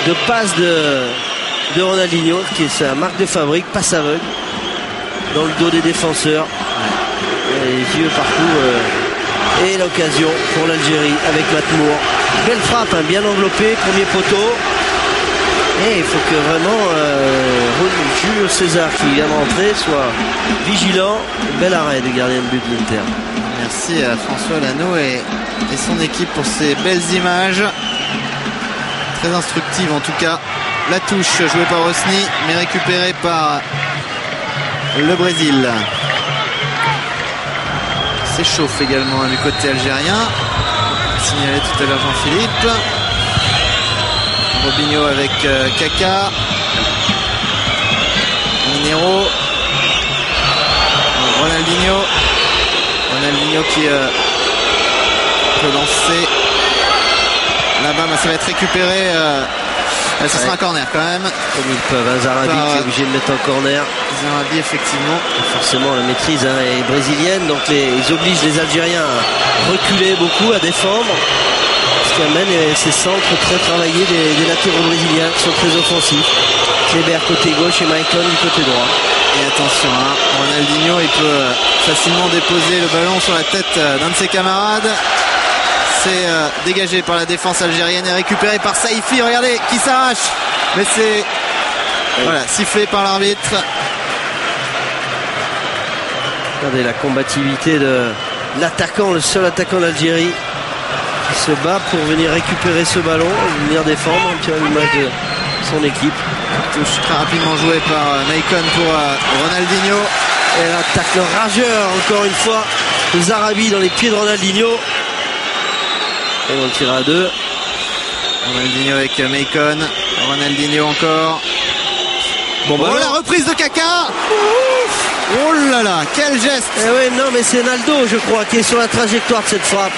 de passe de Ronaldinho qui est sa marque de fabrique, passe aveugle dans le dos des défenseurs, les yeux partout et l'occasion pour l'Algérie avec Matmour. Belle frappe, bien enveloppée, premier poteau et il faut que vraiment Julio César qui vient de rentrer soit vigilant. Bel arrêt du gardien de but de l'Inter. Merci à François Lano et son équipe pour ces belles images très instructives en tout cas. La touche jouée par Rosny mais récupérée par le Brésil. S'échauffe également du côté algérien. Signalé tout à l'heure Jean-Philippe. Robinho avec Kaka. Minero. Ronaldinho qui peut lancer là-bas, mais ça va être récupéré. Ce sera un corner quand même. Comme ils peuvent, Zarabi qui est obligé de mettre en corner. Zarabi effectivement. Et forcément la maîtrise est brésilienne, donc ils obligent les Algériens à reculer beaucoup, à défendre. Ce qui amène ces centres très travaillés des latéraux brésiliens qui sont très offensifs. Kleber côté gauche et Maicon du côté droit. Et attention, Ronaldinho il peut facilement déposer le ballon sur la tête d'un de ses camarades. C'est dégagé par la défense algérienne et récupéré par Saifi. Regardez qui s'arrache. Mais c'est sifflé par l'arbitre. Regardez la combativité de l'attaquant, le seul attaquant d'Algérie qui se bat pour venir récupérer ce ballon, venir défendre un petit peu à l'image de son équipe. Touche très rapidement jouée par Maicon pour Ronaldinho. Et un tacle rageur encore une fois de Zarabi dans les pieds de Ronaldinho. Et on tire à 2. Ronaldinho avec Maicon. Ronaldinho encore. Bon, oh, la reprise de Kaka. Oh là là, quel geste. Eh oui, non, mais c'est Naldo, je crois, qui est sur la trajectoire de cette frappe.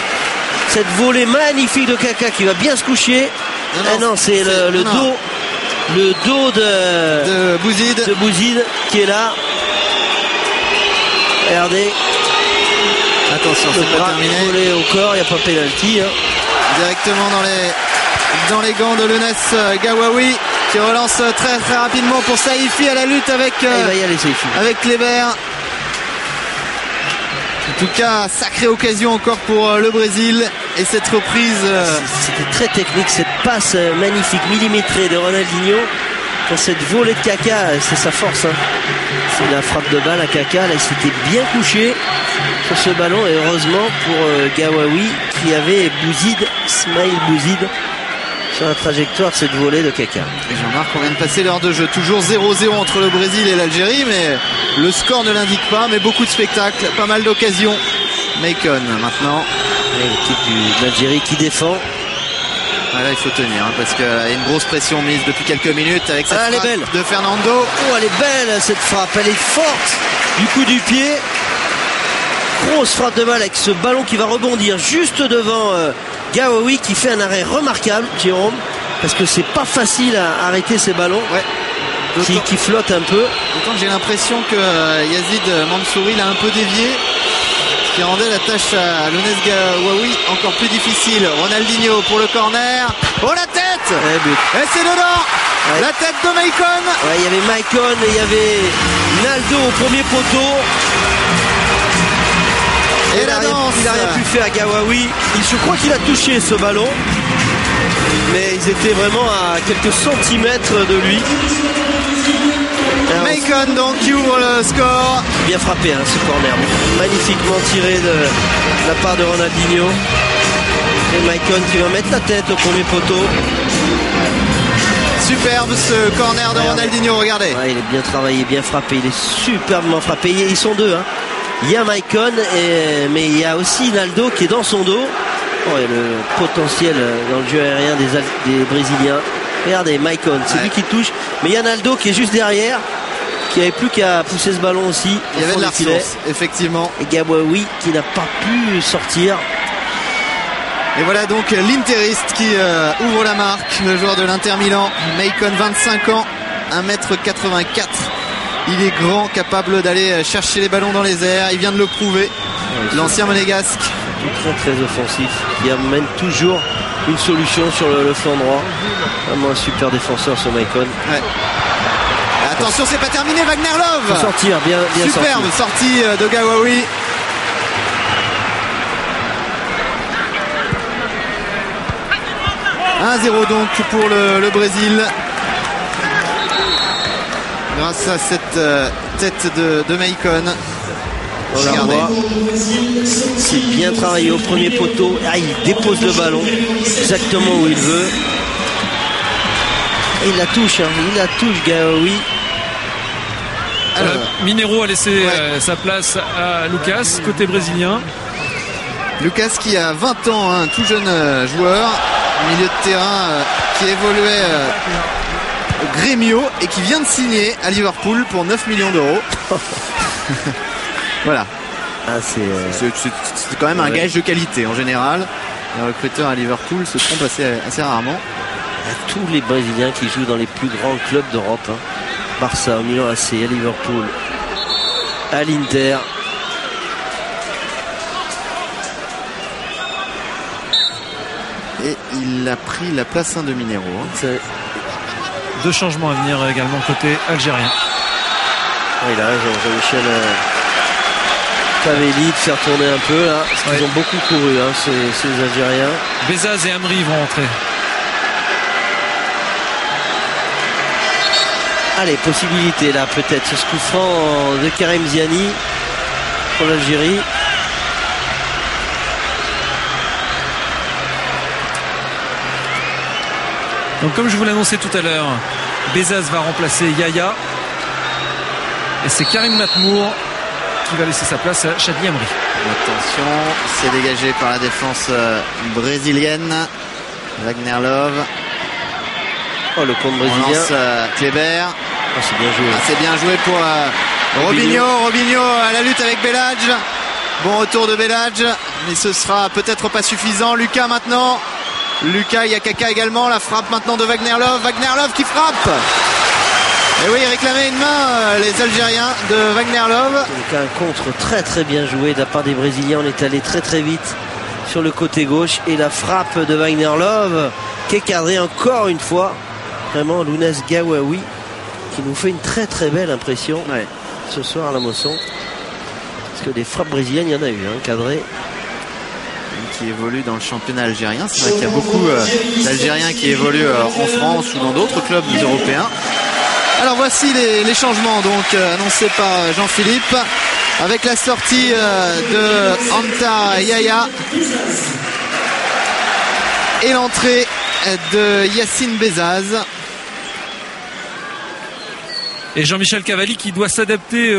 Cette volée magnifique de Kaka qui va bien se coucher. Non, c'est le dos de Bouzid qui est là. Regardez. Attention, c'est pas terminé. Volé au corps, il n'y a pas pénalty. Hein. Directement dans les gants de Lounès Gawawi, qui relance très très rapidement pour Saifi à la lutte avec Kleber. En tout cas, sacrée occasion encore pour le Brésil. Et cette reprise... C'était très technique, cette passe magnifique, millimétrée de Ronaldinho. Pour cette volée de Kaka, c'est sa force. Hein. C'est la frappe de balle à Kaka. Là, il s'était bien couché sur ce ballon. Et heureusement pour Gawawi, qui avait Ismail Bouzid sur la trajectoire de cette volée de Kaka. Et Jean-Marc, on vient de passer l'heure de jeu. Toujours 0-0 entre le Brésil et l'Algérie, mais le score ne l'indique pas. Mais beaucoup de spectacles, pas mal d'occasions. Maicon maintenant. L'équipe d'Algérie qui défend. Ah là, il faut tenir, hein, parce qu'il y a une grosse pression mise depuis quelques minutes avec cette frappe de Fernando. Oh, elle est belle cette frappe, elle est forte du coup du pied. Grosse frappe de balle avec ce ballon qui va rebondir juste devant Gawawi, qui fait un arrêt remarquable, Jérôme, parce que c'est pas facile à arrêter ces ballons qui flottent un peu. D'autant que j'ai l'impression que Yazid Mansouri l'a un peu dévié, qui rendait la tâche à Lounès Gawawi encore plus difficile. Ronaldinho pour le corner. Oh, la tête. Et c'est dedans. La tête de Maicon. Il y avait Maicon et il y avait Naldo au premier poteau. Et il n'a rien pu faire à Gawawi. Je crois qu'il a touché ce ballon, mais ils étaient vraiment à quelques centimètres de lui. Maicon donc qui ouvre le score. Bien frappé ce corner, magnifiquement tiré de la part de Ronaldinho. Et Maicon qui va mettre la tête au premier poteau. Superbe ce corner de Ronaldinho, regardez. Ouais, il est bien travaillé, bien frappé, il est superbement frappé. Ils sont deux. Hein. Il y a Maicon, mais il y a aussi Naldo qui est dans son dos. Oh, et le potentiel dans le jeu aérien des Brésiliens. Regardez, Maicon, c'est lui qui touche. Mais il y a Naldo qui est juste derrière, qui n'avait plus qu'à pousser ce ballon aussi. Il y avait de la ressource, effectivement. Et Gawawi qui n'a pas pu sortir. Et voilà donc l'Interiste qui ouvre la marque, le joueur de l'Inter Milan. Maicon, 25 ans, 1m84. Il est grand, capable d'aller chercher les ballons dans les airs. Il vient de le prouver, l'ancien monégasque. Très très offensif, qui amène toujours une solution sur le flanc droit. Vraiment un super défenseur ce Maicon. Ouais. Attention, c'est pas terminé, Wagner Love. Faut sortir, bien superbe sortie de Gawawi. « 1-0 donc pour le Brésil. Grâce à cette tête de Maicon. C'est bien travaillé au premier poteau. Il dépose le ballon exactement où il veut. Et il la touche, Gawawi. Minero a laissé sa place à Lucas, côté brésilien. Lucas qui a 20 ans, un tout jeune joueur, milieu de terrain qui évoluait au Grêmio et qui vient de signer à Liverpool pour 9 millions d'euros. Voilà. C'est quand même un gage de qualité en général. Les recruteurs à Liverpool se trompent assez rarement. Tous les Brésiliens qui jouent dans les plus grands clubs d'Europe, hein. Barça, Milan AC, à Liverpool, à l'Inter. Et il a pris la place de Minero. Hein. Deux changements à venir également côté algérien. Il a raison, Jean-Michel Cavelli de faire tourner un peu là. Parce qu'ils ont beaucoup couru, hein, ces Algériens. Bezaz et Amri vont rentrer. Allez, possibilité là peut-être sur ce coup franc de Karim Ziani. pour l'Algérie. Donc comme je vous l'annonçais tout à l'heure, Bezaz va remplacer Yaya. Et c'est Karim Matmour qui va laisser sa place à Chadli Amri. Attention, c'est dégagé par la défense brésilienne. Wagner Love. Oh, le compte On brésilien. lance Kleber. Oh, c'est bien joué. C'est bien joué pour Robinho à la lutte avec Belhadj. Bon retour de Belhadj, mais ce sera peut-être pas suffisant. Lucas maintenant. Lucas, il y a Kaka également. La frappe maintenant de Wagner Love. Wagner Love qui frappe. Et oui, il réclamait une main, les Algériens de Wagner Love. Donc un contre très très bien joué de la part des Brésiliens. On est allé très très vite sur le côté gauche. Et la frappe de Wagner Love qui est cadrée encore une fois. Vraiment Lounès Gawawi qui nous fait une très très belle impression ce soir à la Mosson. Parce que des frappes brésiliennes, il y en a eu, cadrées. Qui évolue dans le championnat algérien. C'est vrai qu'il y a beaucoup d'Algériens qui évoluent en France ou dans d'autres clubs européens. Alors voici les changements donc annoncés par Jean-Philippe avec la sortie de Anta Yaya et l'entrée de Yacine Bezaz. Et Jean-Michel Cavalli qui doit s'adapter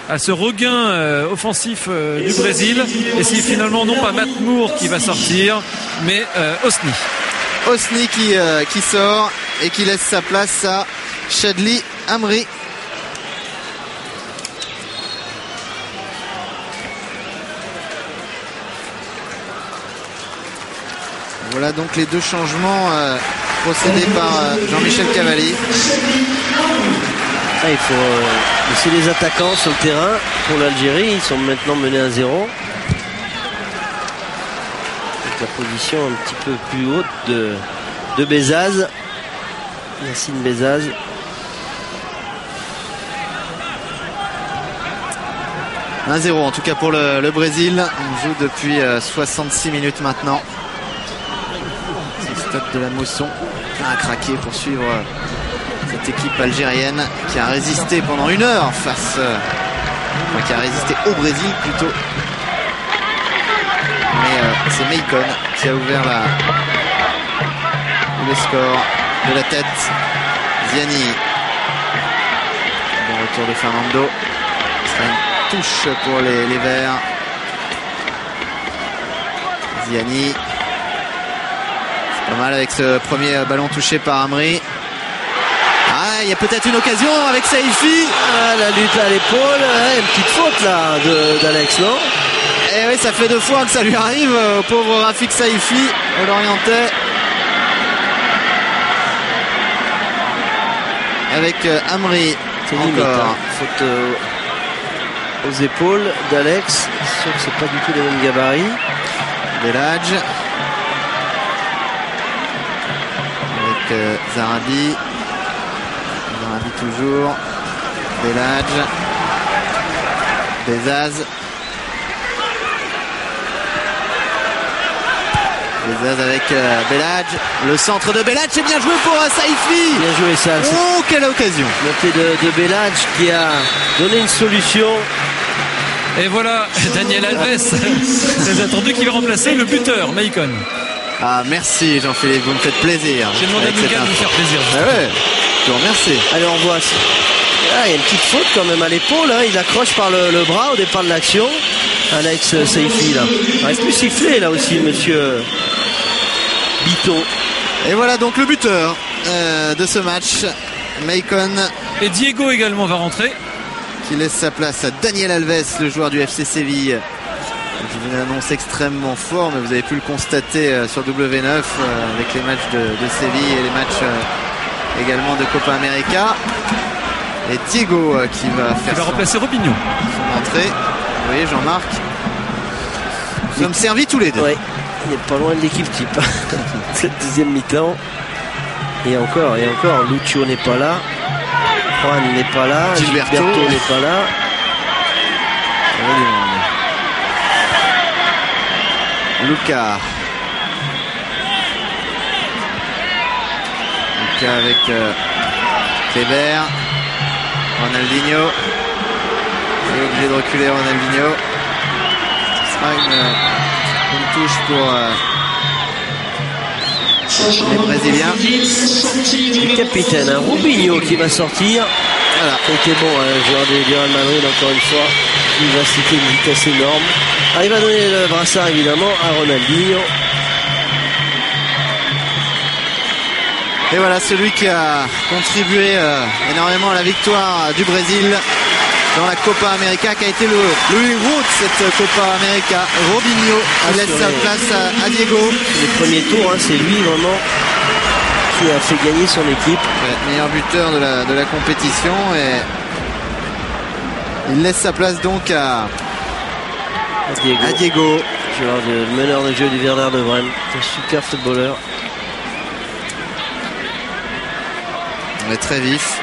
à ce regain offensif du Brésil. Et c'est finalement non pas Matmour qui va sortir, mais Hosni. Hosni qui sort et qui laisse sa place à Chadli Amri. Voilà donc les deux changements procédés par Jean-Michel Cavalli. Il faut laisser les attaquants sur le terrain pour l'Algérie. Ils sont maintenant menés à 0. Avec la position un petit peu plus haute de Bezaz. Yacine Bezaz. « 1-0 en tout cas pour le Brésil. On joue depuis 66 minutes maintenant. C'est le stade de la Mosson a craqué pour suivre cette équipe algérienne qui a résisté pendant 1 heure qui a résisté au Brésil plutôt. Mais c'est Meikon qui a ouvert le score de la tête. Ziani. Bon retour de Fernando. Ce sera une touche pour les Verts. Ziani. C'est pas mal avec ce premier ballon touché par Amri. Ah, il y a peut-être une occasion avec Saifi. La lutte à l'épaule. Une petite faute là d'Alex, non? Et oui, ça fait 2 fois que ça lui arrive au pauvre Rafik Saifi, au Lorientais. Avec Amri. C'est limite, faute aux épaules d'Alex. C'est sûr que c'est pas du tout les mêmes gabarits. Belhadj. Avec Zarabi. Zarabi toujours. Belhadj. Bezaz. Bezaz avec Belhadj. Le centre de Belhadj, c'est bien joué pour Saifi. Bien joué ça. Oh, quelle occasion. Montée de Belhadj qui a donné une solution. Et voilà Daniel Alves, très attendu, qui va remplacer le buteur, Meikon. Ah, merci Jean-Philippe, vous me faites plaisir. J'ai demandé à Lucas de vous faire plaisir. Ah ouais, je vous remercie. Allez, on voit. Il y a une petite faute quand même à l'épaule. Il accroche par le bras au départ de l'action. Alex Saifi là. Il reste plus sifflé là aussi, monsieur Biton. Et voilà donc le buteur de ce match, Meikon. Et Diego également va rentrer. Qui laisse sa place à Daniel Alves, le joueur du FC Séville. Je vous annonce extrêmement fort, mais vous avez pu le constater sur W9 avec les matchs de Séville et les matchs également de Copa América. Et Diego qui va remplacer Robinho. Son entrée. Vous voyez Jean-Marc. Nous sommes servis tous les deux. Ouais, il n'est pas loin de l'équipe type. Cette deuxième mi-temps. Et encore, Lucio n'est pas là. Juan n'est pas là. Gilberto n'est pas là. Lucas avec Kleber. Ronaldinho. Il est obligé de reculer Ronaldinho. sera une touche pour les Brésiliens. Le capitaine, Rubinho qui va sortir. Voilà, c'était bon, joueur du Real Madrid encore une fois. Il va citer une vitesse énorme. Ah, il va donner le brassard évidemment à Ronaldinho. Et voilà celui qui a contribué énormément à la victoire du Brésil dans la Copa América, qui a été le héros de cette Copa América. Robinho laisse sa place à Diego. Les premiers tours, c'est lui vraiment qui a fait gagner son équipe. Ouais, meilleur buteur de la compétition, et il laisse sa place donc à Diego. Joueur de meneur de jeu du Werder de Brême, un super footballeur. On est très vif.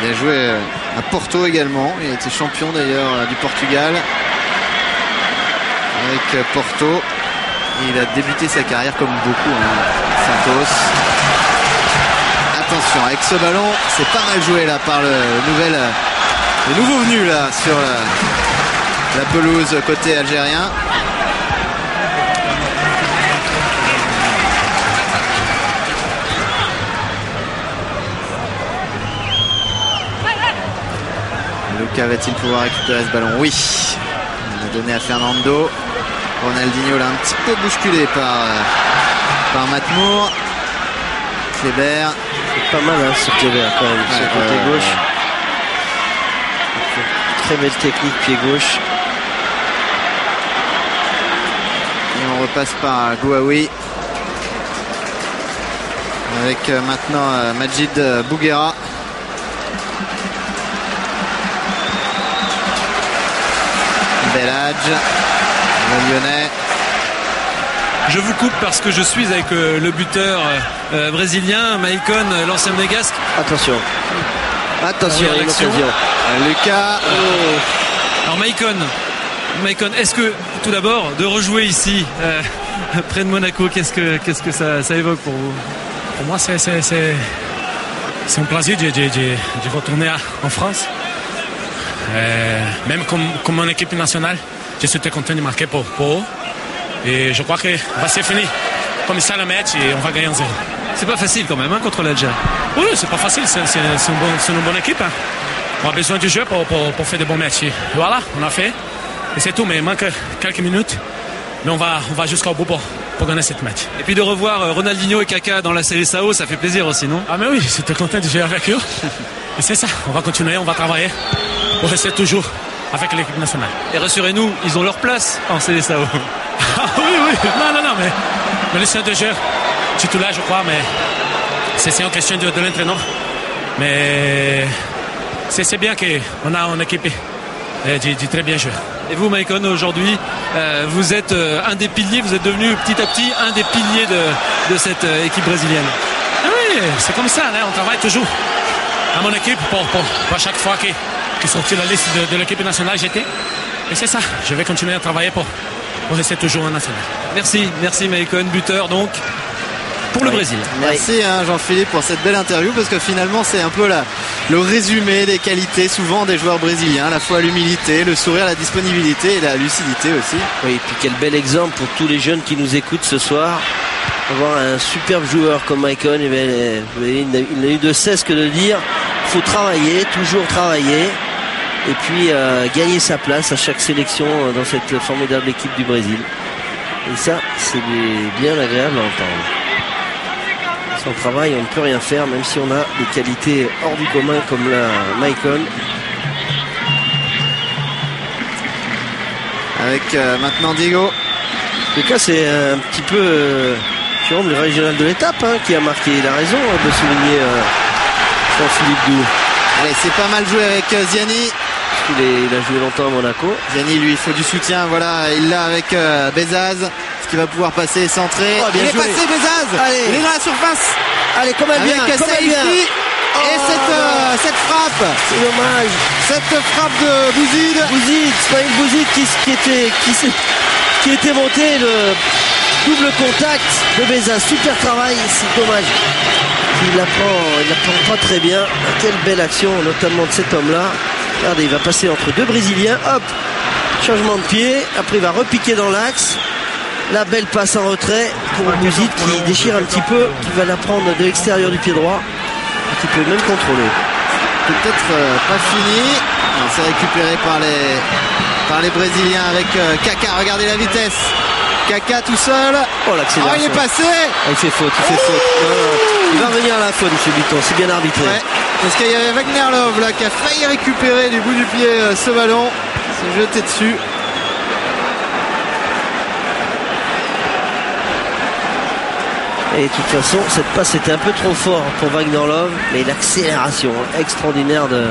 Il a joué à Porto également. Il a été champion d'ailleurs du Portugal avec Porto. Il a débuté sa carrière comme beaucoup, Santos. Attention, avec ce ballon, c'est pas mal joué là par le nouveau venu là sur la pelouse côté algérien. Lucas va-t-il pouvoir récupérer ce ballon? Oui. On a donné à Fernando. Ronaldinho l'a un petit peu bousculé par Matmour. Kleber. C'est pas mal sur Kleber quand même, sur le côté gauche. Très belle technique, pied gauche. Et on repasse par Gouaoui. Avec maintenant Majid Bouguera. Belhadj, le Lyonnais. Je vous coupe parce que je suis avec le buteur brésilien, Maicon, l'ancien monégasque. Attention, il y a une occasion. Lucas. Alors Maicon, est-ce que tout d'abord de rejouer ici près de Monaco, qu'est-ce que ça évoque pour vous? Pour moi, c'est un plaisir de retourner en France. Même comme mon équipe nationale, je suis très content de marquer pour eux. Et je crois que c'est fini. Comme ça le match, et on va gagner 1-0. C'est pas facile quand même contre l'Algérie. Oui, c'est pas facile. C'est une bonne équipe. On a besoin du jeu pour faire de bons matchs. Et voilà, on a fait. Et c'est tout, mais il manque quelques minutes. Mais on va jusqu'au bout pour gagner cette match. Et puis de revoir Ronaldinho et Kaka dans la Seleção, ça fait plaisir aussi, non? Ah mais oui, j'étais content de jouer avec eux. Et c'est ça, on va continuer, on va travailler pour rester toujours avec l'équipe nationale. Et rassurez-nous, ils ont leur place en Seleção. Ah oui, non, mais le centre de jeu, titulaire je crois, mais c'est une question de l'entraîneur. Mais c'est bien qu'on a une équipe de très bien joué. Et vous, Maicon, aujourd'hui, vous êtes un des piliers, vous êtes devenu petit à petit un des piliers de cette équipe brésilienne. Oui, c'est comme ça, on travaille toujours à mon équipe pour chaque fois qu'il sortit la liste de l'équipe nationale, j'étais. Et c'est ça, je vais continuer à travailler pour rester toujours en national. Merci Maicon, buteur donc pour le Brésil. Merci Jean-Philippe pour cette belle interview, parce que finalement c'est un peu le résumé des qualités souvent des joueurs brésiliens, à la fois l'humilité, le sourire, la disponibilité et la lucidité aussi. Oui, et puis quel bel exemple pour tous les jeunes qui nous écoutent ce soir. Avoir un superbe joueur comme Maicon, il n'a eu de cesse que de dire il faut travailler, toujours travailler, et puis gagner sa place à chaque sélection dans cette formidable équipe du Brésil. Et ça, c'est bien agréable à entendre. Sans travail, on ne peut rien faire, même si on a des qualités hors du commun comme la Maicon. Avec maintenant Diego. En tout cas, c'est un petit peu le régional de l'étape qui a marqué. Il a raison de souligner Jean-Philippe Doux. Allez, c'est pas mal joué avec Ziani. Il a joué longtemps à Monaco. Ziani, lui, il faut du soutien. Voilà, il l'a avec Bezaz. Est-ce qu'il va pouvoir passer et centrer? Il est passé, Bezaz. Allez. Il est dans la surface. Allez, comme elle vient, comme elle vient. Et cette frappe. C'est dommage. Cette frappe de Bouzid. Ismaïl Bouzid qui était monté, le double contact de Bezaz. Super travail, c'est dommage. Il la prend pas très bien. Quelle belle action, notamment de cet homme-là. Regardez, il va passer entre deux Brésiliens. Hop, changement de pied. Après, il va repiquer dans l'axe. La belle passe en retrait pour Bouzid qui déchire un petit peu, qui va la prendre de l'extérieur du pied droit, qui peut même contrôler. Peut-être pas fini. C'est récupéré par les Brésiliens avec Kaka. Regardez la vitesse. Kaka tout seul. Oh, l'accélération. Il est passé. Il fait faute, il fait faute. Non. Il va revenir à la faute, M. Buton. C'est bien arbitré. Ouais. Parce qu'il y avait Wagner Love là qui a failli récupérer du bout du pied ce ballon. S'est jeté dessus. Et de toute façon, cette passe était un peu trop fort pour Wagner Love, mais l'accélération extraordinaire de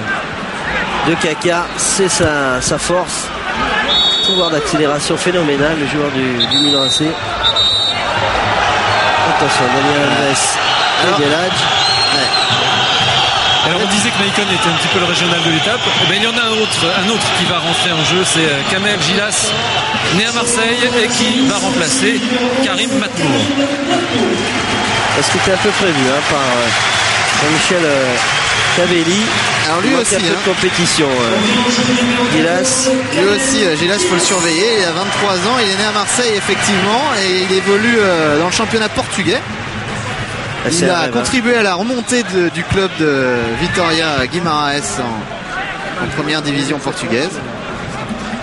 Kaka, c'est sa force. Pouvoir d'accélération phénoménal, le joueur du Milan AC. Attention, Daniel Alves, Alors on disait que Maicon était un petit peu le régional de l'étape. Eh bien, il y en a un autre qui va rentrer en jeu, c'est Kamel Gilas, né à Marseille et qui va remplacer Karim Matmour. Ce qui était un peu prévu par Jean-Michel Cavelli. Alors lui aussi, un peu de compétition. Gilas. Lui aussi, Gilas, faut le surveiller. Il a 23 ans, il est né à Marseille effectivement et il évolue dans le championnat portugais. Il a contribué à la remontée du club de Vitória Guimarães en première division portugaise.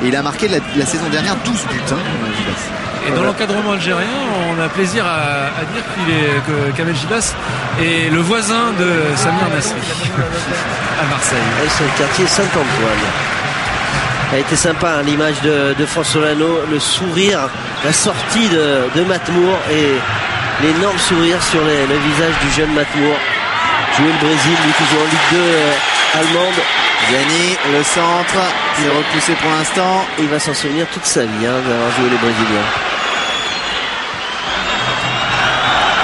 Et il a marqué la saison dernière 12 buts. Et dans l'encadrement algérien, on a plaisir à dire que Kamel Gilas est le voisin de Samir Nasri à Marseille. Et c'est le quartier Saint-Antoine. Ça a été sympa, l'image de François Solano, le sourire, la sortie de Matmour et l'énorme sourire sur le visage du jeune Matmour. Jouer le Brésil, lui toujours en Ligue 2 allemande. Gianni, le centre, il est repoussé pour l'instant. Il va s'en souvenir toute sa vie d'avoir joué les Brésiliens.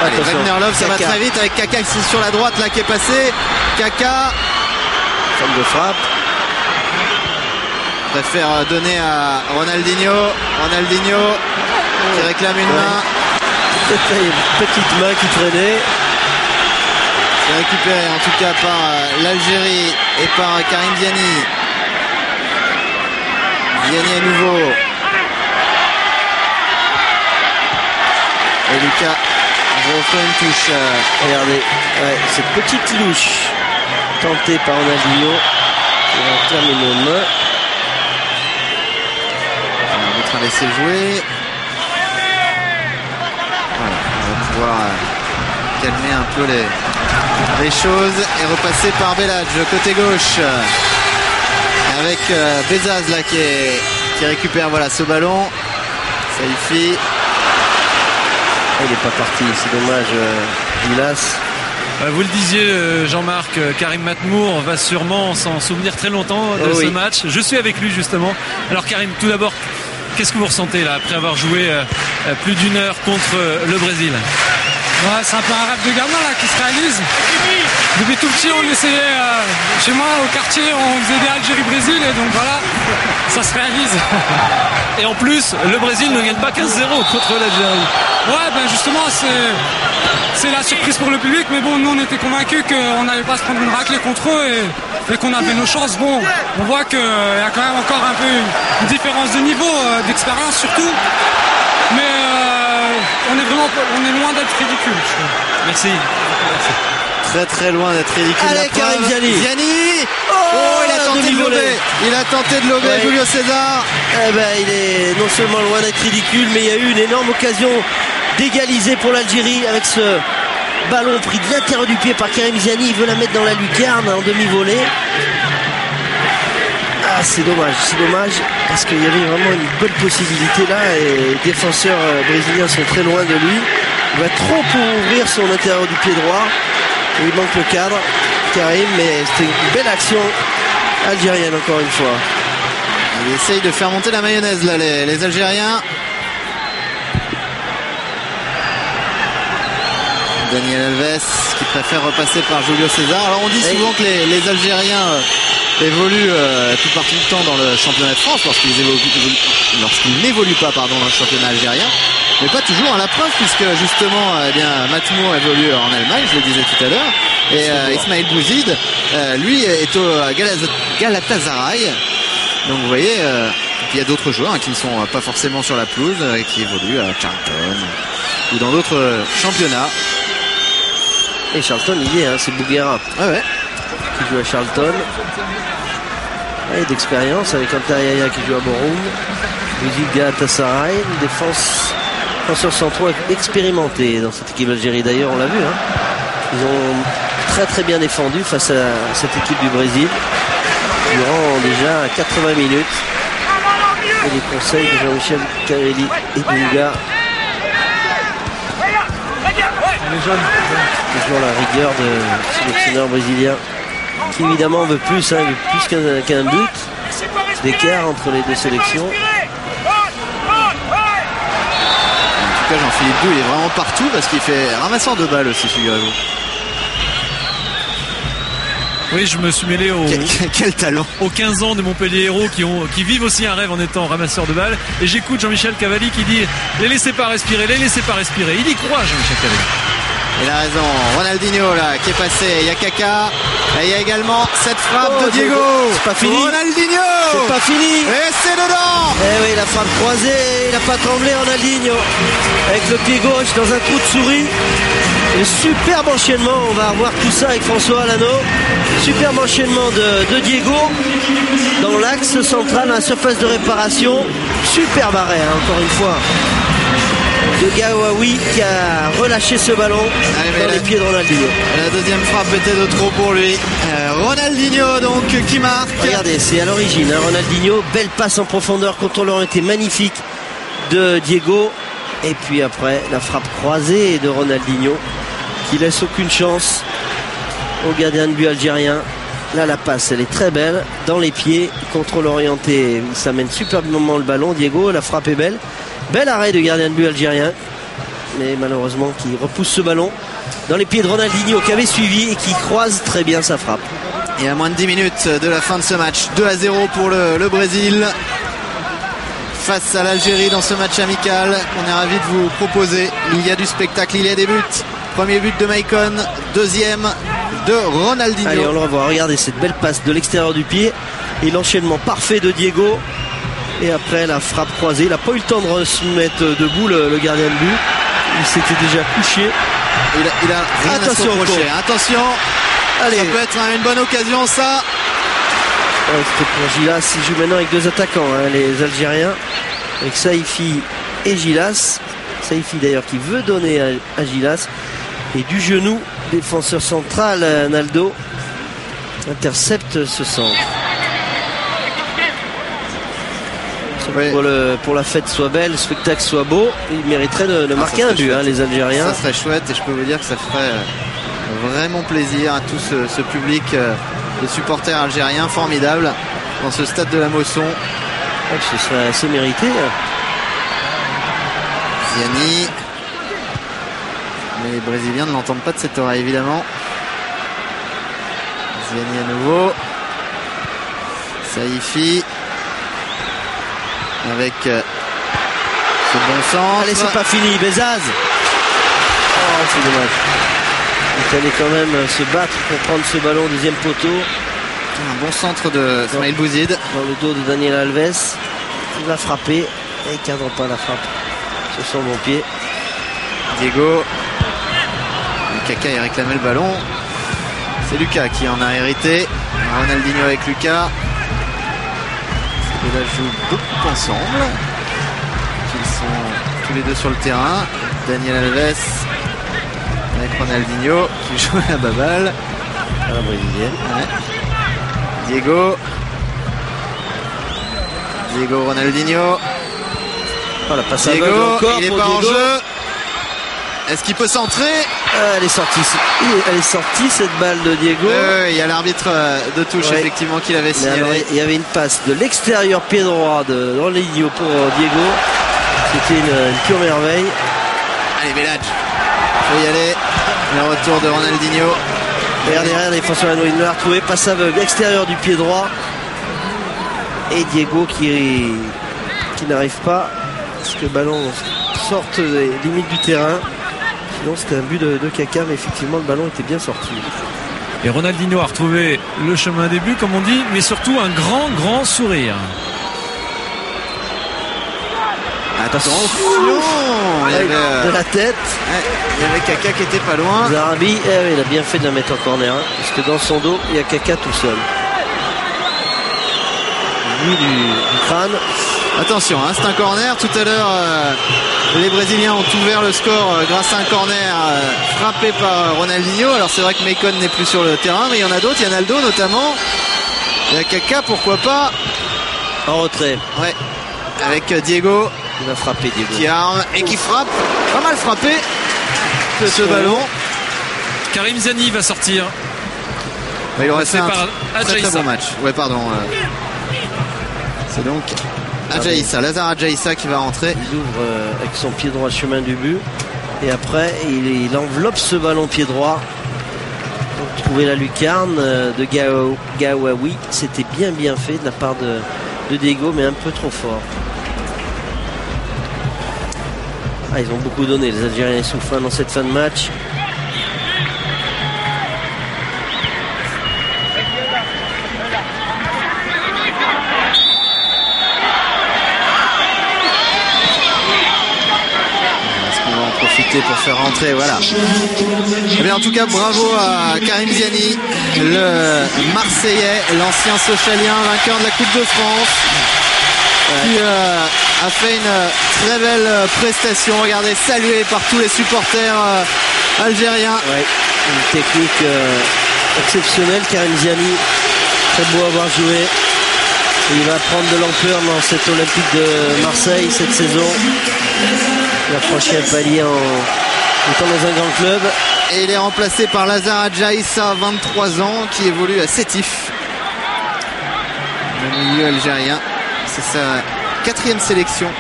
Allez, Wagner Love, ça va très vite avec Kaka qui est sur la droite là qui est passé. Kaka. Forme de frappe. Préfère donner à Ronaldinho. Ronaldinho qui réclame une main. Une petite main qui traînait. C'est récupéré en tout cas par l'Algérie et par Karim Ziani. Ziani à nouveau. Et Lucas refait une touche. Regardez, cette petite louche tentée par Ronaldinho qui va terminer une main. On va mettre un laisser jouer. Voilà, on va pouvoir calmer un peu les choses et repasser par Belhadj côté gauche avec Bezaz là qui récupère ce ballon. Saifi. Il n'est pas parti, c'est dommage. Gilas. Vous le disiez, Jean-Marc, Karim Matmour va sûrement s'en souvenir très longtemps de ce match. Je suis avec lui justement. Alors Karim, tout d'abord, qu'est-ce que vous ressentez là après avoir joué plus d'une heure contre le Brésil? Ouais, c'est un peu un rêve de gamin là qui se réalise. Depuis tout petit, on essayait chez moi au quartier, on faisait des Algérie-Brésil et donc voilà, ça se réalise. Et en plus, le Brésil ne gagne pas 15-0 contre l'Algérie. Ouais, ben justement, c'est la surprise pour le public, mais bon, nous on était convaincus qu'on n'allait pas se prendre une raclée contre eux et qu'on avait nos chances. Bon, on voit qu'il y a quand même encore un peu une différence de niveau, d'expérience surtout, mais on est loin d'être ridicule. Merci. Très très loin d'être ridicule. Allez, Karim Ziani. Ziani. Il a tenté de lober. Il a tenté de lober Julio César. Il est non seulement loin d'être ridicule, mais il y a eu une énorme occasion d'égaliser pour l'Algérie avec ce ballon pris de l'intérieur du pied par Karim Ziani. Il veut la mettre dans la lucarne en demi-volée. C'est dommage, parce qu'il y avait vraiment une bonne possibilité là et les défenseurs brésiliens sont très loin de lui. Il va trop pour ouvrir son intérieur du pied droit. Et il manque le cadre, Karim, mais c'était une belle action algérienne encore une fois. Il essaye de faire monter la mayonnaise là, les Algériens. Daniel Alves qui préfère repasser par Julio César. Alors on dit souvent que les Algériens évoluent tout partout du temps dans le championnat de France lorsqu'ils n'évoluent pas dans le championnat algérien. mais pas toujours à la preuve, puisque justement Matmo évolue en Allemagne, je le disais tout à l'heure, et Ismail Bouzid lui est au Galatasaray. Donc vous voyez, il y a d'autres joueurs qui ne sont pas forcément sur la pelouse et qui évoluent à Charlton ou dans d'autres championnats. Et Charlton il y est, c'est Bouguera qui joue à Charlton. Et d'expérience avec Antalya qui joue à Borum. Bouzid Galatasaray, une défenseurs centraux expérimentés dans cette équipe d'Algérie. D'ailleurs, on l'a vu, ils ont très très bien défendu face à cette équipe du Brésil durant déjà 80 minutes. Et les conseils de Jean-Michel Cavalli et Dunga. Toujours la rigueur de sélectionneur brésilien qui évidemment veut plus, il veut plus qu'un but d'écart entre les deux sélections. En tout cas, Jean-Philippe Doux, il est vraiment partout parce qu'il fait ramasseur de balles aussi, figurez-vous. Oui, je me suis mêlé quel talent aux 15 ans de Montpellier Hérault qui vivent aussi un rêve en étant ramasseur de balles. Et j'écoute Jean-Michel Cavalli qui dit les laissez pas respirer, les laissez pas respirer. Il y croit, Jean-Michel Cavalli. Il a raison. Ronaldinho là qui est passé. Il y a Kaka. Et il y a également cette frappe de Diego. C'est pas fini. Ronaldinho. C'est pas fini. Et c'est dedans. Eh oui, la frappe croisée. Il n'a pas tremblé Ronaldinho. Avec le pied gauche dans un trou de souris. Et superbe enchaînement. On va revoir tout ça avec François Alano. Superbe enchaînement de Diego dans l'axe central, dans la surface de réparation. Superbe arrêt, encore une fois, de Gawawi qui a relâché ce ballon dans les pieds de Ronaldinho. La deuxième frappe était de trop pour lui. Ronaldinho donc qui marque. Regardez, c'est à l'origine, Ronaldinho, belle passe en profondeur, contrôle orienté magnifique de Diego. Et puis après, la frappe croisée de Ronaldinho qui laisse aucune chance au gardien de but algérien. Là, la passe, elle est très belle dans les pieds, contrôle orienté, il s'amène superbement le ballon. Diego, la frappe est belle. Bel arrêt de gardien de but algérien, mais malheureusement qui repousse ce ballon dans les pieds de Ronaldinho qui avait suivi et qui croise très bien sa frappe. Et à moins de 10 minutes de la fin de ce match, 2-0 pour le Brésil face à l'Algérie dans ce match amical. On est ravis de vous proposer. Il y a du spectacle, il y a des buts. Premier but de Maicon, deuxième de Ronaldinho. Allez, on le revoit. Regardez cette belle passe de l'extérieur du pied et l'enchaînement parfait de Diego. Et après la frappe croisée, il n'a pas eu le temps de se mettre debout le gardien de but. Il s'était déjà couché. Il a rien à se reprocher. Attention, allez. Ça peut être une bonne occasion ça. C'était pour Gilas. Il joue maintenant avec deux attaquants, les Algériens, avec Saifi et Gilas. Saifi d'ailleurs qui veut donner à Gilas. Et du genou, défenseur central Naldo intercepte ce centre. Oui. Pour la fête soit belle, le spectacle soit beau, il mériterait de marquer un but, les Algériens. Ça serait chouette et je peux vous dire que ça ferait vraiment plaisir à tout ce public de supporters algériens formidables dans ce stade de la Mosson. Ce serait assez mérité. Ziani. Mais les Brésiliens ne l'entendent pas de cette oreille évidemment. Ziani à nouveau. Saifi. Avec ce bon centre. Allez, c'est pas fini, Bezaz. Oh, c'est dommage. Il fallait quand même se battre pour prendre ce ballon au deuxième poteau. Un bon centre de Ismail Bouzid. Dans le dos de Daniel Alves. Il va frapper et il ne cadre pas la frappe sur son bon pied. Diego. Kaka il réclamait le ballon. C'est Lucas qui en a hérité. Ronaldinho avec Lucas. Et là, ils jouent beaucoup ensemble. Ils sont tous les deux sur le terrain. Daniel Alves avec Ronaldinho qui joue à la baballe. À la brésilienne. Ouais. Diego Ronaldinho. Oh, la passe Diego, encore il est pas en jeu. Est-ce qu'il peut centrer? Elle est sortie cette balle de Diego. Il y a l'arbitre de touche effectivement qui l'avait signalé. Il y avait une passe de l'extérieur pied droit de Ronaldinho pour Diego. C'était une pure merveille. Allez, Belhadj, faut y aller. Le retour de Ronaldinho. Regardez, François Lano, il l'a retrouvé. Passe aveugle extérieur du pied droit. Et Diego qui n'arrive pas. Parce que le ballon sortent des limites du terrain. Sinon c'était un but de Kaka, mais effectivement le ballon était bien sorti. Et Ronaldinho a retrouvé le chemin des buts, comme on dit, mais surtout un grand sourire. Attention, il y avait, de la tête. Il y avait Kaka qui était pas loin. Zarabi, il a bien fait de la mettre en corner, hein, parce que dans son dos, il y a Kaka tout seul. Lui du crâne. Attention, hein, c'est un corner. Tout à l'heure, les Brésiliens ont ouvert le score grâce à un corner frappé par Ronaldinho. Alors c'est vrai que Maicon n'est plus sur le terrain, mais il y en a d'autres. Il y a Naldo notamment. Il y a Kaka, pourquoi pas. En retrait. Ouais. Avec Diego. Il va frapper Diego. Qui arme et qui frappe. Pas mal frappé ce ballon. Karim Ziani va sortir. Il aurait fait un très bon match. Ouais, pardon. C'est donc Adjaïssa, Lazare Adjaïssa qui va rentrer. Il ouvre avec son pied droit le chemin du but. Et après, il enveloppe ce ballon pied droit. Pour trouver la lucarne de Gawawi. C'était bien fait de la part de Diego, mais un peu trop fort. Ils ont beaucoup donné, les Algériens sont fins dans cette fin de match. Est-ce qu'on va en profiter pour faire rentrer? Voilà. Eh bien, en tout cas, bravo à Karim Ziani, le Marseillais, l'ancien Sochalien, vainqueur de la Coupe de France. Qui a fait une très belle prestation. Regardez, salué par tous les supporters algériens. Ouais, une technique exceptionnelle. Karim Ziani, très beau à avoir joué. Et il va prendre de l'ampleur dans cette Olympique de Marseille cette saison. Il a franchi un palier en étant dans un grand club. Et il est remplacé par Lazare Adjaïssa, 23 ans, qui évolue à Sétif, le milieu algérien. C'est sa 4e sélection.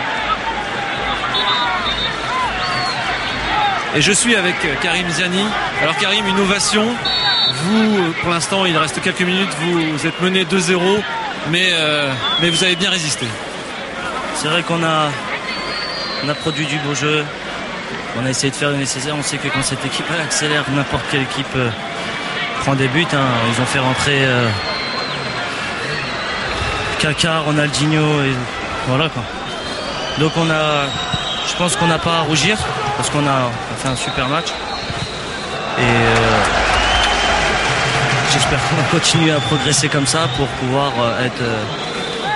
Et je suis avec Karim Ziani. Alors Karim, une ovation. Vous, pour l'instant, il reste quelques minutes. Vous êtes mené 2-0, mais vous avez bien résisté. C'est vrai qu'on a produit du beau jeu. On a essayé de faire le nécessaire. On sait que quand cette équipe accélère, n'importe quelle équipe prend des buts. Ils ont fait rentrer Kaka, Ronaldinho et voilà quoi. Donc je pense qu'on n'a pas à rougir parce qu'on a fait un super match et j'espère qu'on va continuer à progresser comme ça pour pouvoir être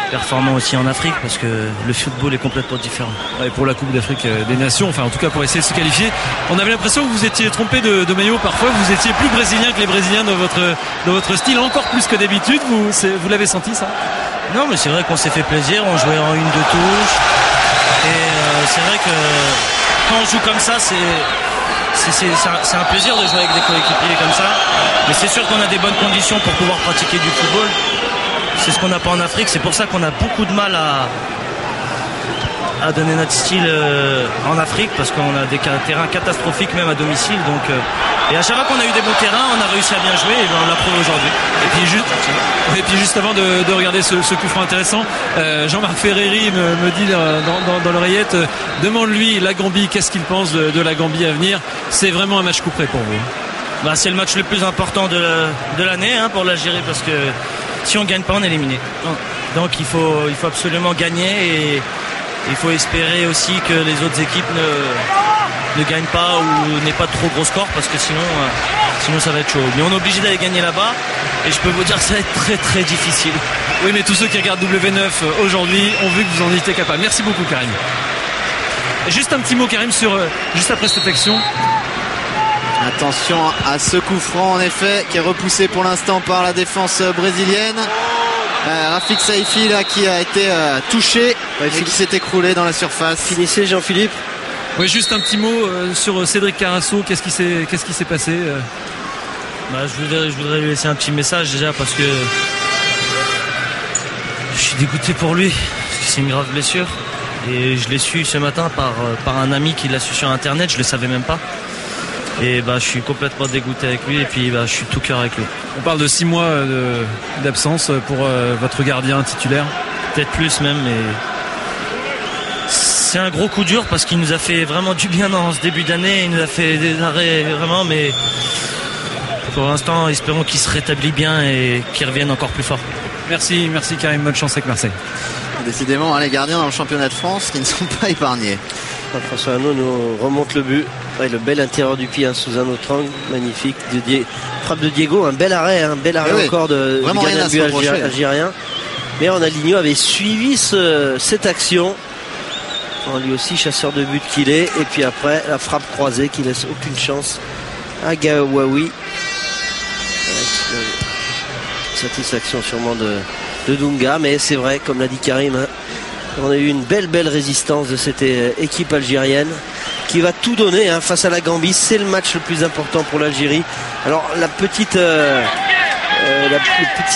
performant aussi en Afrique parce que le football est complètement différent. Et pour la Coupe d'Afrique des Nations, enfin en tout cas pour essayer de se qualifier, on avait l'impression que vous étiez trompé de maillot parfois, vous étiez plus brésilien que les Brésiliens dans votre style, encore plus que d'habitude, vous l'avez senti ça? Non mais c'est vrai qu'on s'est fait plaisir, on jouait en 1-2 touches et c'est vrai que quand on joue comme ça c'est un plaisir de jouer avec des coéquipiers comme ça, mais c'est sûr qu'on a des bonnes conditions pour pouvoir pratiquer du football. C'est ce qu'on n'a pas en Afrique, c'est pour ça qu'on a beaucoup de mal à donner notre style en Afrique parce qu'on a des terrains catastrophiques même à domicile. Donc, et à chaque fois qu'on a eu des bons terrains, on a réussi à bien jouer et on l'a prouvé aujourd'hui. Et puis juste avant de regarder ce coup franc intéressant, Jean-Marc Ferreri me dit dans l'oreillette, demande-lui la Gambie, qu'est-ce qu'il pense de la Gambie à venir. C'est vraiment un match coup près pour vous? C'est le match le plus important de l'année pour l'Algérie parce que si on ne gagne pas, on est éliminé. Donc il faut absolument gagner et il faut espérer aussi que les autres équipes ne gagnent pas ou n'aient pas de trop gros scores parce que sinon ça va être chaud. Mais on est obligé d'aller gagner là-bas et je peux vous dire que ça va être très très difficile. Oui, mais tous ceux qui regardent W9 aujourd'hui ont vu que vous en étiez capable. Merci beaucoup Karim. Et juste un petit mot Karim juste après cette action. Attention à ce coup franc en effet qui est repoussé pour l'instant par la défense brésilienne. Rafik Saifi là qui a été touché et qui s'est écroulé dans la surface. Finissez Jean-Philippe. Oui, juste un petit mot sur Cédric Carrasco. Qu'est-ce qui s'est passé? Je voudrais lui laisser un petit message déjà parce que je suis dégoûté pour lui parce que c'est une grave blessure et je l'ai su ce matin par un ami qui l'a su sur internet. Je le savais même pas. Et je suis complètement dégoûté avec lui et puis je suis tout cœur avec lui. On parle de 6 mois d'absence pour votre gardien titulaire. Peut-être plus même, mais c'est un gros coup dur parce qu'il nous a fait vraiment du bien dans ce début d'année. Il nous a fait des arrêts vraiment, mais pour l'instant, espérons qu'il se rétablit bien et qu'il revienne encore plus fort. Merci Karim, bonne chance avec Marseille. Décidément, les gardiens dans le championnat de France qui ne sont pas épargnés. François Arnaud nous remonte le but. Ouais, le bel intérieur du pied sous un autre angle, magnifique. Frappe de Diego, un bel arrêt encore de gardien de but algérien. Mais Ronaldinho avait suivi cette action. Lui aussi chasseur de but qu'il est. Et puis après la frappe croisée qui laisse aucune chance à Gawawi. Satisfaction sûrement de Dunga, mais c'est vrai, comme l'a dit Karim, on a eu une belle résistance de cette équipe algérienne qui va tout donner face à la Gambie. C'est le match le plus important pour l'Algérie. Alors le petit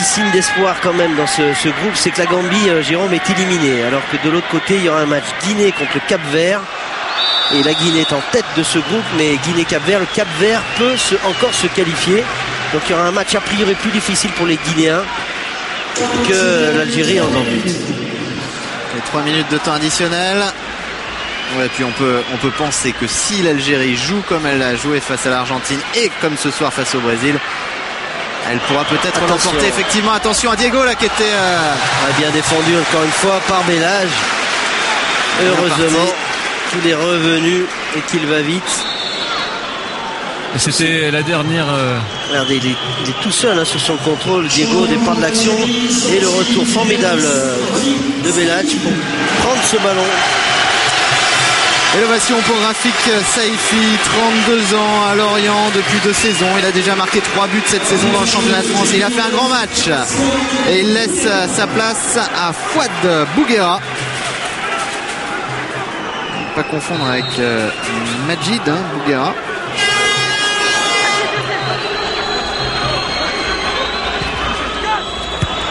signe d'espoir quand même dans ce groupe, c'est que la Gambie, Jérôme, est éliminée, alors que de l'autre côté il y aura un match Guinée contre le Cap-Vert, et la Guinée est en tête de ce groupe, mais Guinée-Cap-Vert, le Cap-Vert peut encore se qualifier, donc il y aura un match a priori plus difficile pour les Guinéens que l'Algérie en Gambie. Les 3 minutes de temps additionnel. Ouais, puis on peut penser que si l'Algérie joue comme elle a joué face à l'Argentine et comme ce soir face au Brésil, elle pourra peut-être l'emporter. Effectivement, attention à Diego là qui était bien défendu encore une fois par Bellage. Heureusement qu'il est revenu et qu'il va vite. Et c'était la dernière. Regardez, il est tout seul sur son contrôle. Diego au départ de l'action et le retour formidable de Bellage pour prendre ce ballon. Élévation pour Rafik Saïfi, 32 ans à Lorient depuis 2 saisons. Il a déjà marqué 3 buts cette saison dans le championnat de France. Il a fait un grand match et il laisse sa place à Fouad Bouguera. Pas confondre avec Majid Bouguera.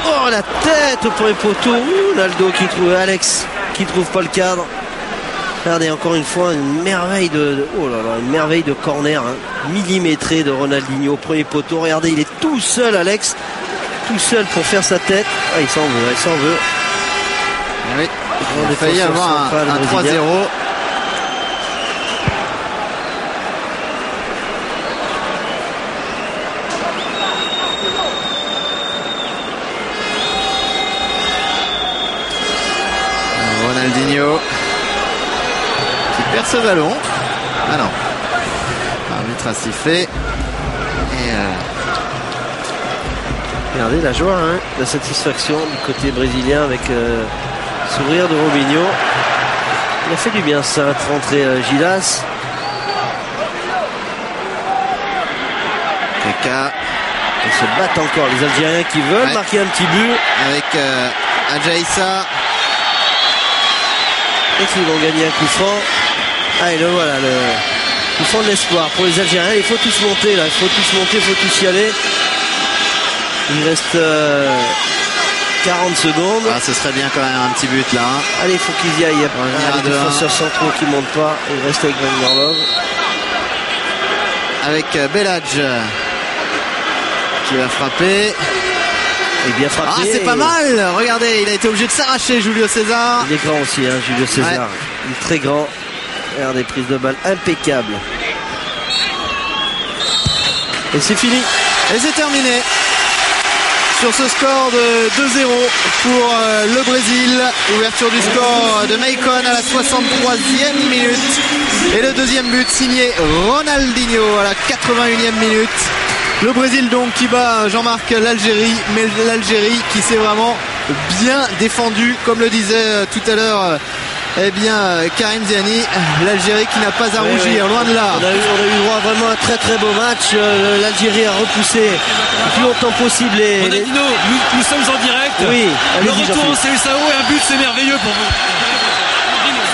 Oh, la tête au premier poteau. Naldo qui trouve Alex qui trouve pas le cadre. Regardez encore une fois une merveille une merveille de corner millimétré de Ronaldinho au premier poteau. Regardez, il est tout seul, Alex, tout seul pour faire sa tête. Il s'en veut. Oui, il a failli avoir un 3-0. Ronaldinho qui perd ce ballon. Ah non, l'arbitre a sifflé. Et regardez la joie, la satisfaction du côté brésilien avec sourire de Robinho. Il a fait du bien ça, de rentrer Gilas. Keka. Ils se battent encore, les Algériens qui veulent marquer un petit but. Avec Adjaïssa. Et qui vont gagner un coup franc. Et le voilà, le coup franc de l'espoir pour les Algériens. Il faut tous monter là, il faut tous y aller. Il reste 40 secondes. Ce serait bien quand même un petit but là. Allez, il faut qu'ils y aillent. Les défenseurs centraux qui ne montent pas. Il reste avec Van Gorlov. Avec Bellage qui va frapper. Et bien frappé. C'est pas mal. Regardez, il a été obligé de s'arracher, Julio César. Il est grand aussi, Julio César. Ouais. Il est très grand. Regardez, prise de balle impeccable. Et c'est fini. Et c'est terminé. Sur ce score de 2-0 pour le Brésil. Ouverture du score de Maicon à la 63e minute. Et le deuxième but signé Ronaldinho à la 81e minute. Le Brésil donc qui bat Jean-Marc l'Algérie, mais l'Algérie qui s'est vraiment bien défendue, comme le disait tout à l'heure Karim Ziani, l'Algérie qui n'a pas à rougir, loin de là. On a eu droit vraiment à un très beau match. L'Algérie a repoussé le plus longtemps possible Ronaldinho, nous sommes en direct. Oui, le retour en CSAO et un but, c'est merveilleux pour vous.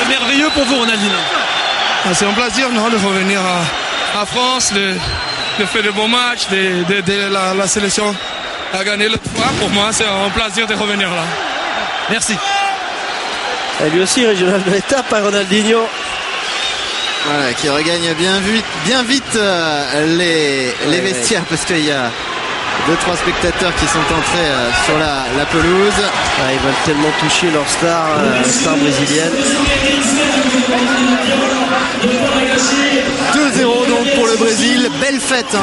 C'est merveilleux pour vous, Ronaldinho. C'est un plaisir de revenir à France. De faire de bons matchs, la sélection a gagné le 3. Pour moi, c'est un plaisir de revenir là. Merci. Et lui aussi, régional de l'étape, Ronaldinho. Voilà, qui regagne bien vite les vestiaires, parce qu'il y a 2-3 spectateurs qui sont entrés sur la pelouse. Ils veulent tellement toucher leur star brésilienne. 2-0 donc pour le Brésil. Belle fête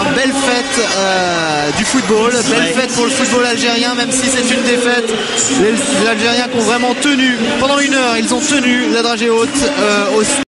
du football, belle fête pour le football algérien, même si c'est une défaite. Les Algériens qui ont vraiment tenu pendant 1 heure, ils ont tenu la dragée haute au